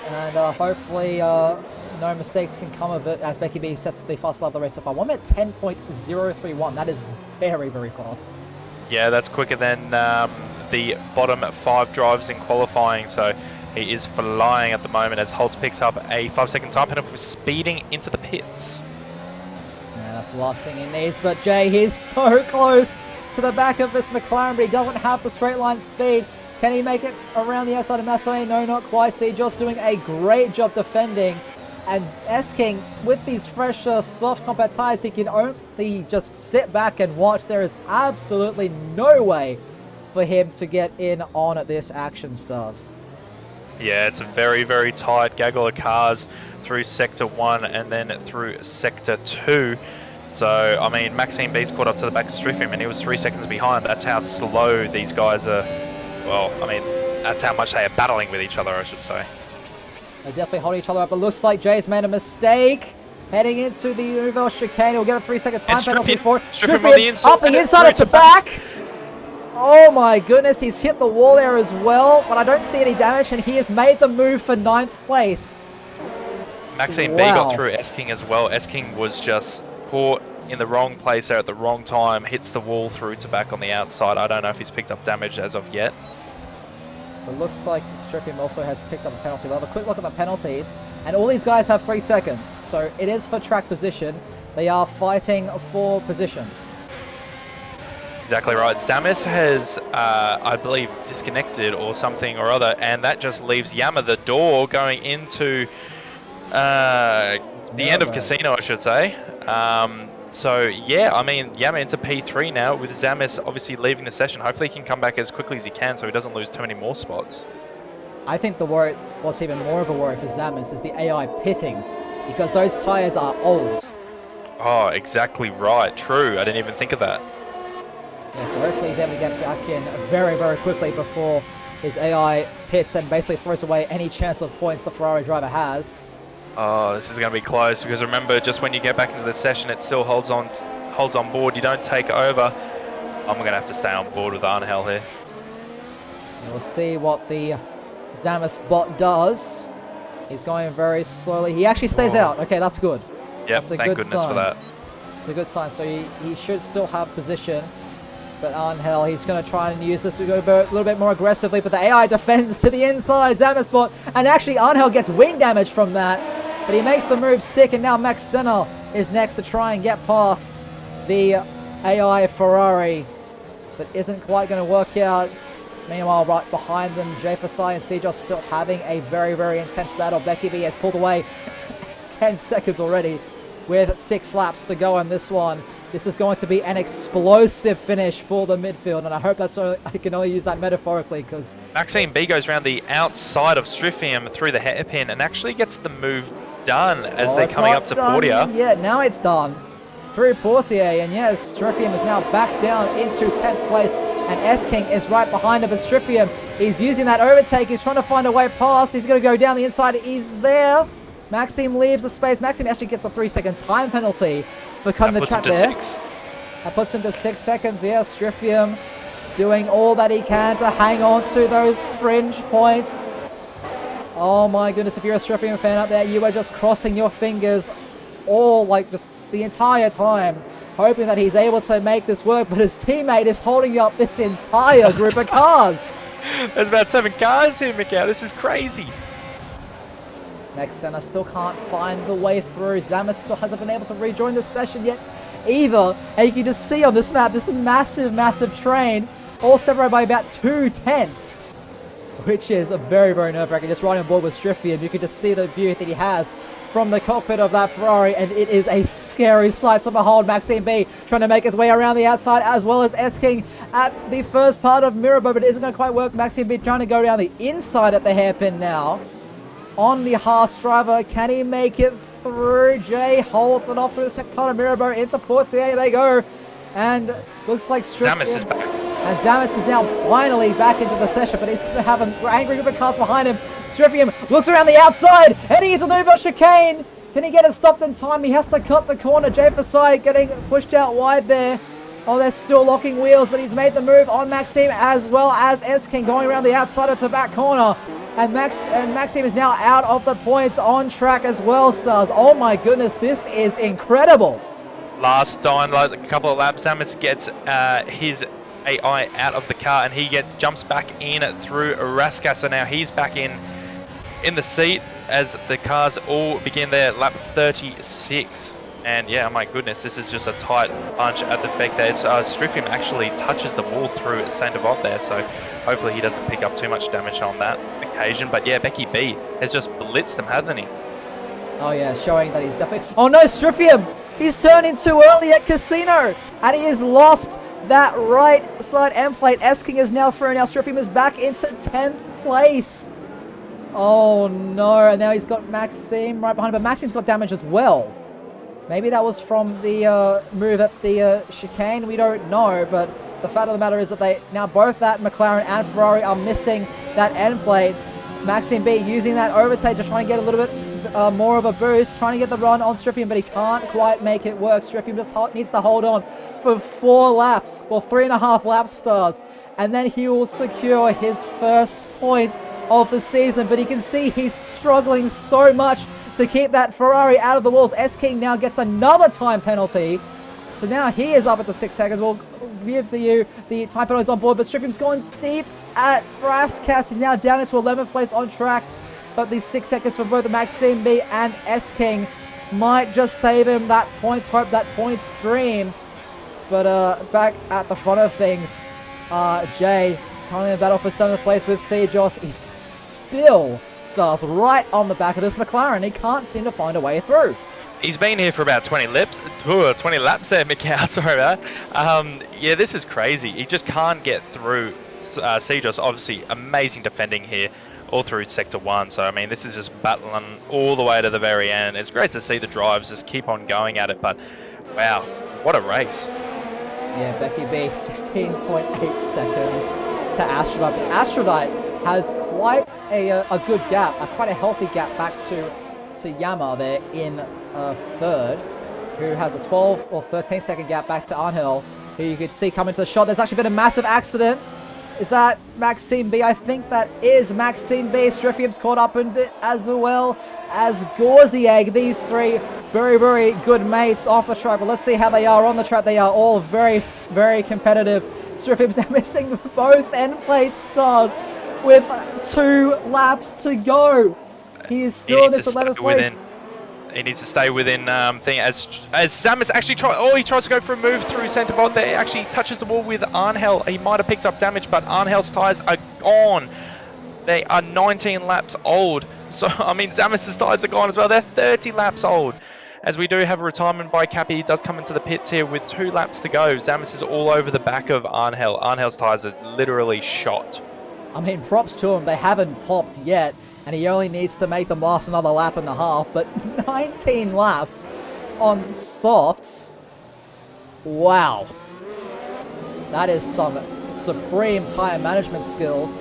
And hopefully no mistakes can come of it as Becky B sets the fastest lap of the race so far. 1 minute 10.031. That is very, very fast. Yeah, that's quicker than the bottom 5 drivers in qualifying. So he is flying at the moment as Holtz picks up a 5-second time penalty for speeding into the pits. Yeah, that's the last thing he needs. But Jay, he's so close to the back of this McLaren, but he doesn't have the straight line speed. Can he make it around the outside of Massenet? No, not quite. See, just doing a great job defending. And S-King, with these fresh soft compact tires, he can only just sit back and watch. There is absolutely no way for him to get in on this Action Stars. Yeah, it's a very, very tight gaggle of cars through Sector 1 and then through Sector 2. So, I mean, Maxime B's caught up to the back of Striffim and he was 3 seconds behind. That's how slow these guys are. Well, I mean, that's how much they are battling with each other, I should say. They definitely hold each other up. It looks like Jay's made a mistake. Heading into the Nouvelle Chicane. He'll get a 3-second time penalty for it. Striffin up the inside to back. Oh my goodness, he's hit the wall there as well, but I don't see any damage, and he has made the move for 9th place. Maxime B got through S-King as well. S-King was just caught in the wrong place there at the wrong time, hits the wall through to back on the outside. I don't know if he's picked up damage as of yet. It looks like Striffim also has picked up a penalty. We'll have a quick look at the penalties, and all these guys have 3 seconds, so it is for track position. They are fighting for position. Exactly right. Zamis has, I believe, disconnected or something or other, and that just leaves Yama the door going into the end of Casino, I should say. So, yeah, I mean, Yama into P3 now with Zamis obviously leaving the session. Hopefully he can come back as quickly as he can so he doesn't lose too many more spots. I think the worry, what's even more of a worry for Zamis is the AI pitting, because those tyres are old. Oh, exactly right. True. I didn't even think of that. Yeah, so hopefully he's able to get back in very, very quickly before his AI pits and basically throws away any chance of points the Ferrari driver has. Oh, this is going to be close because remember, just when you get back into the session, it still holds on board. You don't take over. I'm going to have to stay on board with Angel here. We'll see what the Zamis bot does. He's going very slowly. He actually stays out. Okay, that's good. Yep, that's a thank good goodness sign. for that. It's a good sign. So he should still have position. But Angel, he's going to try and use this a little bit more aggressively, but the AI defends to the inside, Zamis bot, and actually Angel gets wing damage from that, but he makes the move stick, and now Max Senna is next to try and get past the AI Ferrari, but isn't quite going to work out. Meanwhile, right behind them, Jay Fasai and Sejos still having a very, very intense battle. Becky B has pulled away 10 seconds already with 6 laps to go on this one. This is going to be an explosive finish for the midfield, and I hope that's I can only use that metaphorically because Maxime B goes around the outside of Striffium through the hairpin and actually gets the move done as they're coming up to Portia. Yeah, now it's done through Portier, and yes, Striffium is now back down into 10th place, and S-King is right behind him. But Striffium, he's using that overtake, he's trying to find a way past, he's going to go down the inside, he's there. Maxime leaves the space. Maxime actually gets a 3-second time penalty for cutting the track there. That puts him to 6 seconds. Yeah, Striffium doing all that he can to hang on to those fringe points. Oh my goodness, if you're a Striffium fan out there, you are just crossing your fingers all like just the entire time, hoping that he's able to make this work, but his teammate is holding up this entire group of cars. There's about 7 cars here, Mikau. This is crazy. Next center still can't find the way through. Zamas still hasn't been able to rejoin the session yet either. And you can just see on this map, this massive, massive train, all separated by about 2 tenths, which is a very, very nerve-wracking. Just riding on board with Striffium, you can just see the view that he has from the cockpit of that Ferrari, and it is a scary sight to behold. Maxime B trying to make his way around the outside, as well as S-King at the first part of Mirabeau, but it isn't going to quite work. Maxime B trying to go down the inside at the hairpin now. On the Haas driver, can he make it through? Jay holds it off through the second part of Mirabeau into Portier. They go, and looks like Zamas is back. And Zamas is now finally back into the session, but he's going to have an angry group of cars behind him. Striffium looks around the outside, heading into Nouveau chicane. Can he get it stopped in time? He has to cut the corner. Jay Fasai getting pushed out wide there. Oh, they're still locking wheels, but he's made the move on Maxime, as well as S-King going around the outside of the back corner. And Maxime is now out of the points on track as well, Stars. Oh my goodness, this is incredible. Last time, like a couple of laps, Zamas gets his AI out of the car and he jumps back in through Rasca. So now he's back in the seat as the cars all begin their lap 36. And yeah, my goodness, this is just a tight bunch at the back there. Striffium actually touches the wall through Saint-Devant there, so hopefully he doesn't pick up too much damage on that occasion. But yeah, Becky B has just blitzed him, hasn't he? Oh yeah, showing that he's definitely... Oh no, Striffium! He's turned in too early at Casino, and he has lost that right side end plate. S-King is now through. Now Striffium is back into 10th place. Oh no, and now he's got Maxime right behind him, but Maxime's got damage as well. Maybe that was from the move at the chicane, we don't know, but the fact of the matter is that they now both that McLaren and Ferrari are missing that end plate. Maxime B using that overtake to try and get a little bit more of a boost, trying to get the run on Striffium, but he can't quite make it work. Striffium just needs to hold on for 4 laps, or 3.5 lap Stars, and then he will secure his first point of the season. But you can see he's struggling so much to keep that Ferrari out of the walls. S-King now gets another time penalty. So now he is up into 6 seconds. We'll give you the time penalties on board, but Striffium's going deep at Brascast. He's now down into 11th place on track, but these 6 seconds for both the Maxime B and S-King might just save him that points hope, that points dream. But back at the front of things, Jay currently in battle for 7th place with Sejos. He's still Stars right on the back of this McLaren. He can't seem to find a way through. He's been here for about 20 laps there, Mikau, sorry about that. Yeah, this is crazy. He just can't get through. Sejos, obviously, amazing defending here all through Sector 1. So, I mean, this is just battling all the way to the very end. It's great to see the drives just keep on going at it, but wow, what a race. Yeah, Becky B, 16.8 seconds to Aphrodite. But Aphrodite has quite a good gap, quite a healthy gap back to Yama there in third, who has a 12 or 13 second gap back to Angel, who you could see coming to the shot. There's actually been a massive accident. Is that Maxime B? I think that is Maxime B. Striffium's caught up in it, as well as Gorzieg. These three very, very good mates off the track. But let's see how they are on the track. They are all very, very competitive. Striffium's now missing both end plate Stars with 2 laps to go. He is still in this 11th place. He needs to stay within thing as Zamis actually he tries to go for a move through centre bolt there. He actually touches the wall with Arnhel. He might have picked up damage, but Arnhel's tyres are gone. They are 19 laps old. So, I mean, Zamis's tyres are gone as well. They're 30 laps old. As we do have a retirement by Cappy, he does come into the pits here with 2 laps to go. Zamis is all over the back of Arnhel. Arnhel's tyres are literally shot. I mean, props to him. They haven't popped yet, and he only needs to make them last another lap and a half. But 19 laps on softs. Wow. That is some supreme tyre management skills.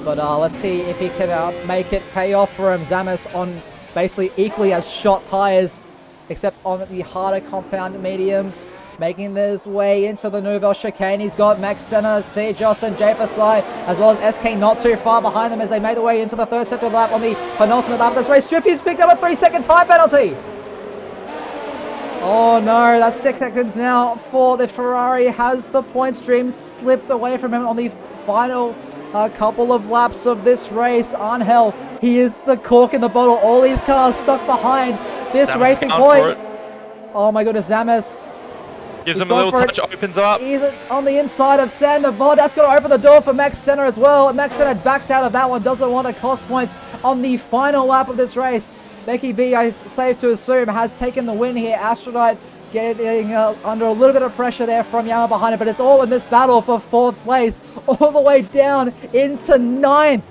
But let's see if he can make it pay off for him. Zamis on basically equally as shot tyres, except on the harder compound mediums, making his way into the Nouvelle chicane. He's got Max Senna, C. Joss, and Jay Fasai, as well as SK not too far behind them as they make their way into the third sector lap on the penultimate lap of this race. Strifty's picked up a 3-second time penalty. Oh no, that's 6 seconds now for the Ferrari. Has the point stream slipped away from him on the final couple of laps of this race? Arnhel, he is the cork in the bottle. All these cars stuck behind this Zamis racing point. Oh my goodness, Zamis. Gives him a little touch, opens up. He's on the inside of Sandoval. That's going to open the door for Max Senna as well. Max Senna backs out of that one. Doesn't want to cost points on the final lap of this race. Becky B, I safe to assume, has taken the win here. Astronaut getting under a little bit of pressure there from Yama behind it, but it's all in this battle for 4th place, all the way down into 9th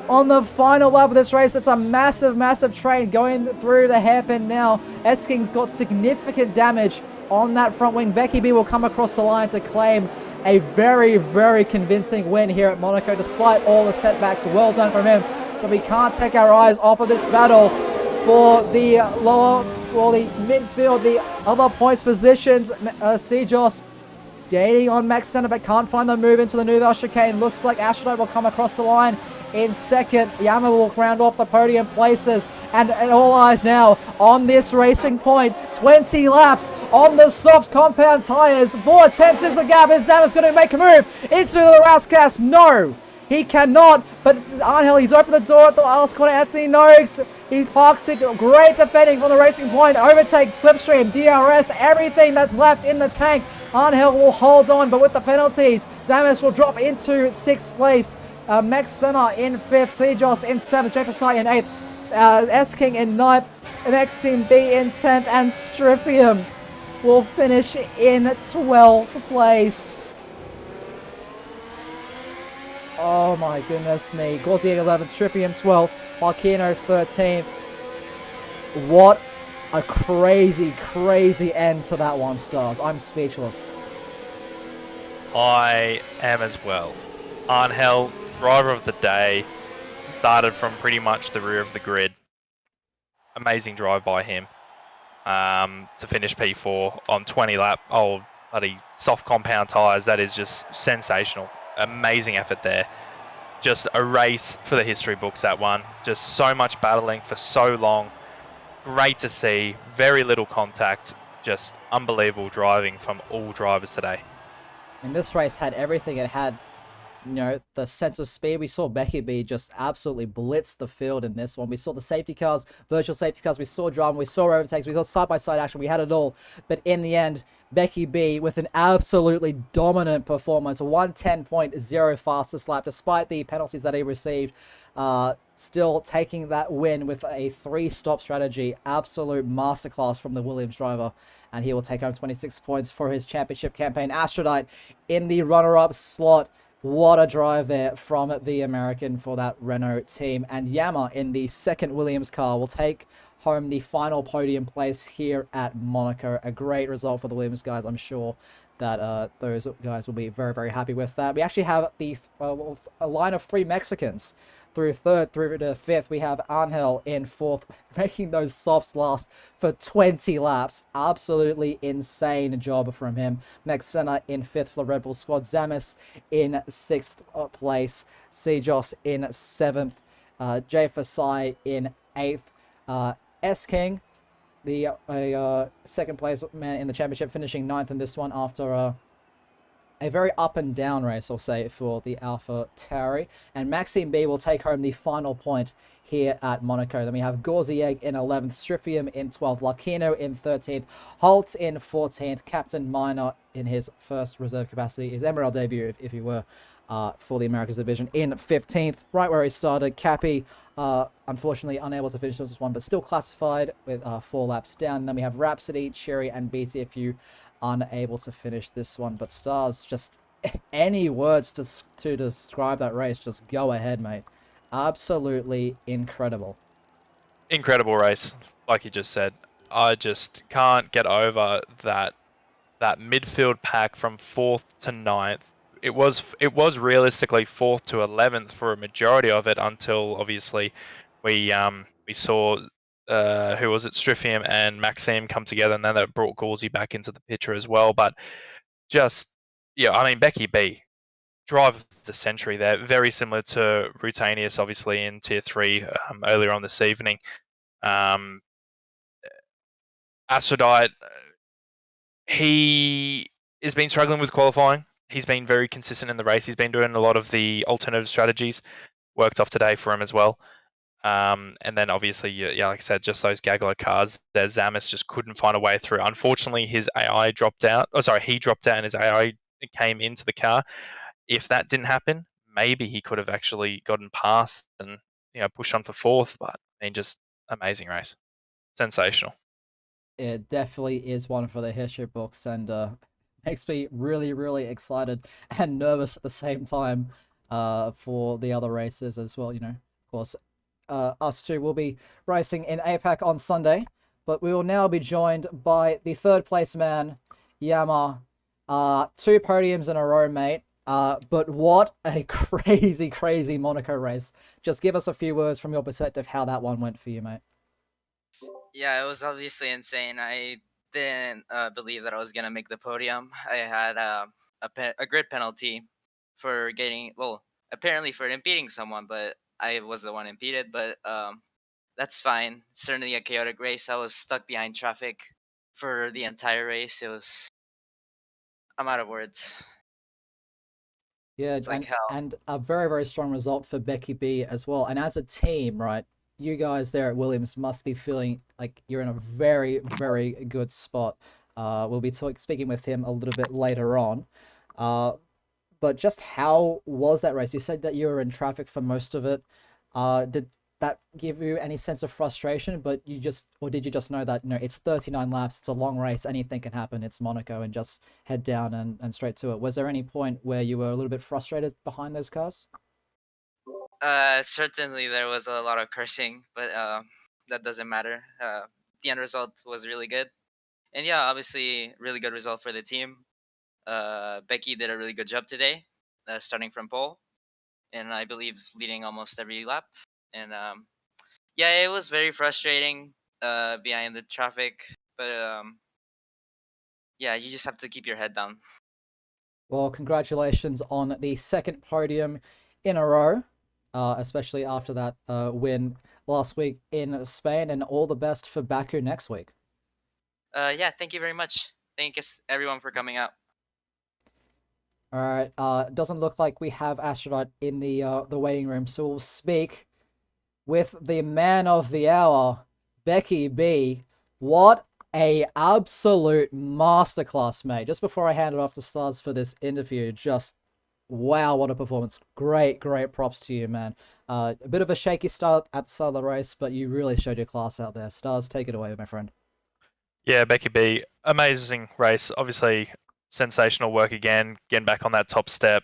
on the final lap of this race. It's a massive, massive train going through the hairpin now. Esking's got significant damage on that front wing. Becky B will come across the line to claim a very, very convincing win here at Monaco, despite all the setbacks. Well done from him, but we can't take our eyes off of this battle for the midfield, the other points positions. Sejos gaining on Max Senna, but can't find the move into the Nouvelle chicane. Looks like Astronaut will come across the line in second. Yama will round off the podium places, and all eyes now on this racing point. 20 laps on the soft compound tires. 4/10 is the gap. Is Zamis going to make a move into the Rauscast? No, he cannot. But Arnhel, he's opened the door at the last corner. Anthony Noakes, he parks it. Great defending from the racing point. Overtake, slipstream, DRS, everything that's left in the tank. Arnhel will hold on, but with the penalties, Zamis will drop into 6th place. Max Senna in 5th, Sejos in 7th, Jefferson in 8th, S-King in 9th, Maxime B in 10th, and Striphium will finish in 12th place. Oh my goodness me. Gauzier 11th, Striphium 12th, Marquino 13th. What a crazy, crazy end to that one, Stars. I'm speechless. I am as well. Arnhel, driver of the day, started from pretty much the rear of the grid. Amazing drive by him to finish P4 on 20 lap. Oh, bloody soft compound tyres. That is just sensational. Amazing effort there. Just a race for the history books, that one. Just so much battling for so long. Great to see. Very little contact. Just unbelievable driving from all drivers today. And this race had everything. It had, you know, the sense of speed. We saw Becky B just absolutely blitz the field in this one. We saw the safety cars, virtual safety cars. We saw drama. We saw overtakes. We saw side-by-side action. We had it all. But in the end, Becky B with an absolutely dominant performance. 1:10.0 fastest lap, despite the penalties that he received. Still taking that win with a 3-stop strategy. Absolute masterclass from the Williams driver. And he will take home 26 points for his championship campaign. Astronaut in the runner-up slot. What a drive there from the American for that Renault team. And Yama in the second Williams car will take home the final podium place here at Monaco. A great result for the Williams guys. I'm sure that those guys will be very, very happy with that. We actually have the a line of 3 Mexicans. Through 3rd through to 5th, we have Arnhel in 4th, making those softs last for 20 laps. Absolutely insane job from him. Max Senna in 5th for the Red Bull squad. Zamis in 6th place. Sejos in 7th. Jay Fasai in 8th. S-King, the second place man in the championship, finishing 9th in this one after a very up and down race, I'll say, for the Alpha Tauri. And Maxime B will take home the final point here at Monaco. Then we have Gorzieg in 11th, Strifium in 12th, Lacino in 13th, Holt in 14th, Captain Minor in his first reserve capacity, his Emerald debut, if you were, for the Americas division in 15th, right where he started. Cappy, unfortunately unable to finish this one, but still classified with 4 laps down. And then we have Rhapsody, Cherry, and BTFU unable to finish this one. But Stars, just any words to describe that race, just go ahead, mate. Absolutely incredible. Incredible race, like you just said. I just can't get over that midfield pack from 4th to 9th. It was realistically 4th to 11th for a majority of it until obviously we saw who was it, Strifium and Maxime come together, and then that brought Gauzy back into the picture as well. But just I mean, Becky B, drive of the century there, very similar to Rutanius obviously in tier 3 earlier on this evening. Aphrodite, he has been struggling with qualifying. He's been very consistent in the race. He's been doing a lot of the alternative strategies. Worked off today for him as well. And then obviously, like I said, just those gaggle cars there. Zamis just couldn't find a way through. Unfortunately, his AI dropped out. Oh, sorry, he dropped out and his AI came into the car. If that didn't happen, maybe he could have actually gotten past and pushed on for 4th. But I mean, just amazing race, sensational. It definitely is one for the history books, and makes me really, really excited and nervous at the same time for the other races as well. Of course, us two will be racing in APAC on Sunday, but we will now be joined by the third place man, Yama. 2 podiums in a row, mate. But what a crazy, crazy Monaco race. Just give us a few words from your perspective how that one went for you, mate. Yeah, it was obviously insane. I didn't believe that I was gonna make the podium. I had a grid penalty for getting apparently for impeding someone, but I was the one impeded. But that's fine. It's certainly a chaotic race. I was stuck behind traffic for the entire race. I'm out of words. Yeah, It's like hell. and a very, very strong result for Becky B as well. And as a team, right, you guys there at Williams must be feeling like you're in a very, very good spot. We'll be speaking with him a little bit later on. But just how was that race? You said that you were in traffic for most of it. Did that give you any sense of frustration? But did you just know that it's 39 laps, it's a long race, anything can happen. It's Monaco, and just head down and straight to it. Was there any point where you were a little bit frustrated behind those cars? Certainly there was a lot of cursing, but that doesn't matter. The end result was really good, and yeah, obviously really good result for the team. Becky did a really good job today, starting from pole, and I believe leading almost every lap. And yeah, it was very frustrating behind the traffic, but yeah, you just have to keep your head down. Well, congratulations on the second podium in a row, especially after that win last week in Spain, and all the best for Baku next week. Yeah, thank you very much. Thank you everyone for coming out. All right. Doesn't look like we have Astronaut in the waiting room, so we'll speak with the man of the hour, Becky B. What a absolute masterclass, mate. Just before I hand it off to Stars for this interview, just wow, what a performance. Great, great props to you, man. A bit of a shaky start at the start of the race, but you really showed your class out there. Stars, take it away, my friend. Yeah, Becky B, amazing race. Obviously, sensational work again, getting back on that top step.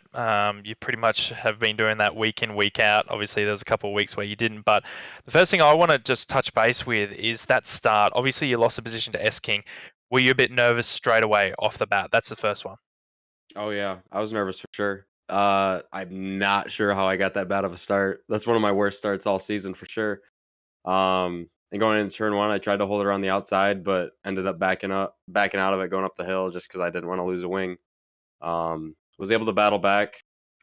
You pretty much have been doing that week in, week out. Obviously, there's a couple of weeks where you didn't. But the first thing I want to just touch base with is that start. Obviously, you lost the position to S King. Were you a bit nervous straight away off the bat? That's the first one. Oh yeah, I was nervous for sure. I'm not sure how I got that bad of a start. That's one of my worst starts all season for sure. And going into turn 1, I tried to hold it around the outside, but ended up backing out of it, going up the hill just because I didn't want to lose a wing. Was able to battle back.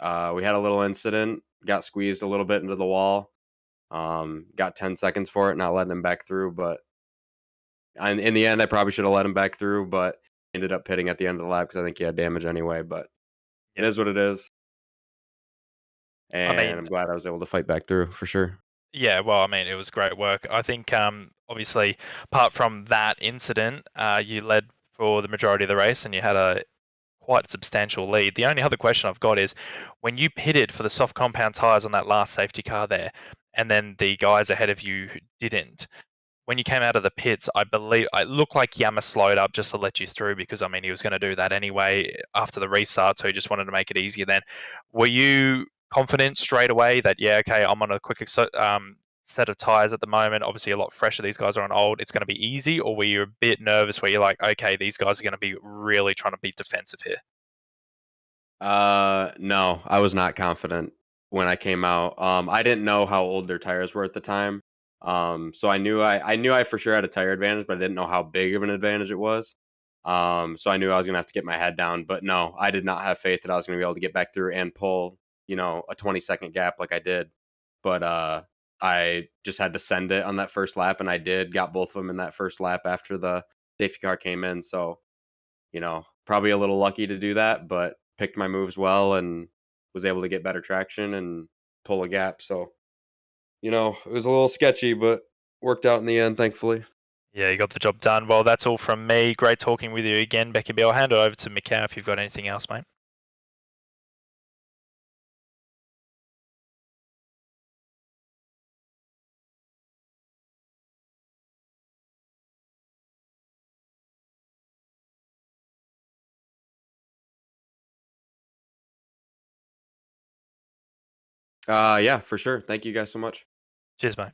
We had a little incident, got squeezed a little bit into the wall. Got 10 seconds for it, not letting him back through. But in the end, I probably should have let him back through, but ended up pitting at the end of the lap because I think he had damage anyway. But It Yep. is what it is. And mean- I'm glad I was able to fight back through for sure. Yeah, well, I mean, it was great work. I think, obviously, apart from that incident, you led for the majority of the race and you had a quite substantial lead. The only other question I've got is when you pitted for the soft compound tyres on that last safety car there, and then the guys ahead of you who didn't, when you came out of the pits, I believe it looked like Yama slowed up just to let you through because I mean he was going to do that anyway after the restart, so he just wanted to make it easier. Then, were you confident straight away that yeah, okay, I'm on a quick set of tires at the moment? Obviously, a lot fresher. These guys are on old. It's going to be easy, or were you a bit nervous where you're like, okay, these guys are going to be really trying to be defensive here? No, I was not confident when I came out. I didn't know how old their tires were at the time. So I knew I for sure had a tire advantage, but I didn't know how big of an advantage it was. So I knew I was gonna have to get my head down. But no, I did not have faith that I was gonna be able to get back through and pull, a 20-second gap like I did. But I just had to send it on that first lap, and I did. Got both of them in that first lap after the safety car came in. So probably a little lucky to do that, but picked my moves well and was able to get better traction and pull a gap. So, it was a little sketchy, but worked out in the end, thankfully. Yeah, you got the job done. Well, that's all from me. Great talking with you again, Becky B. I'll hand it over to Mikau if you've got anything else, mate. Yeah, for sure. Thank you guys so much. Cheers, mate.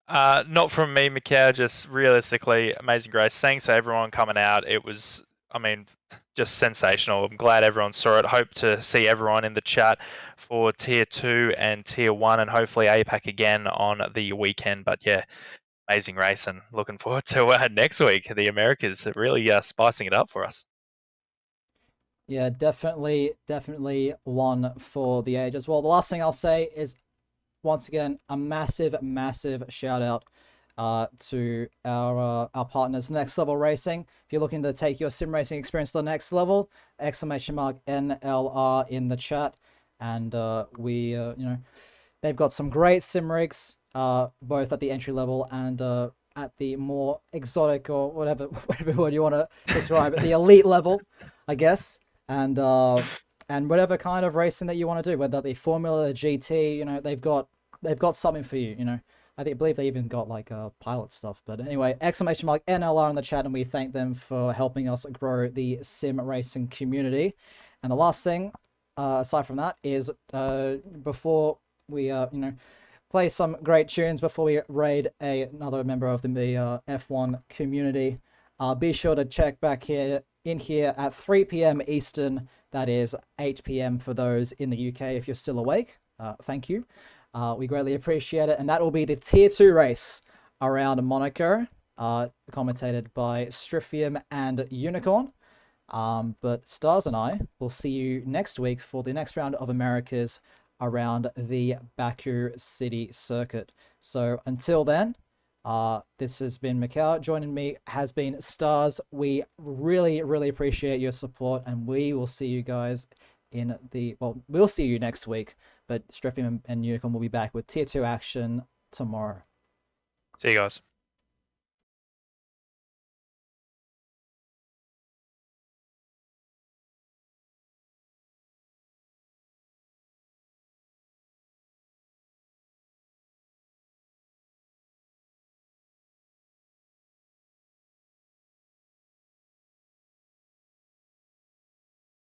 Not from me, Mikau, just realistically, Amazing Grace. Thanks for everyone coming out. It was, I mean, just sensational. I'm glad everyone saw it. Hope to see everyone in the chat for Tier 2 and Tier 1 and hopefully APAC again on the weekend. But yeah, amazing race and looking forward to next week. The Americas really spicing it up for us. Yeah, definitely one for the ages. Well, the last thing I'll say is, once again, a massive shout out to our partners, Next Level Racing. If you're looking to take your sim racing experience to the next level, !NLR in the chat. And they've got some great sim rigs, both at the entry level and at the more exotic or whatever word you want to describe it, the elite level, I guess. And whatever kind of racing that you want to do, whether that be Formula, GT, they've got something for you. I believe they even got like pilot stuff. But anyway, !NLR in the chat, and we thank them for helping us grow the sim racing community. And the last thing, aside from that, is before we play some great tunes, before we raid another member of the F1 community, be sure to check back in here at 3 p.m. Eastern. That is 8 p.m. for those in the UK. If you're still awake, thank you. We greatly appreciate it. And that will be the Tier 2 race around Monaco, commentated by Stryphium and Unicorn. But Stars and I will see you next week for the next round of Americas around the Baku City circuit. So until then, this has been Mikau. Joining me has been Stars. We really appreciate your support, and we will see you guys we'll see you next week, but Stryphium and Unicorn will be back with Tier 2 action tomorrow. See you guys.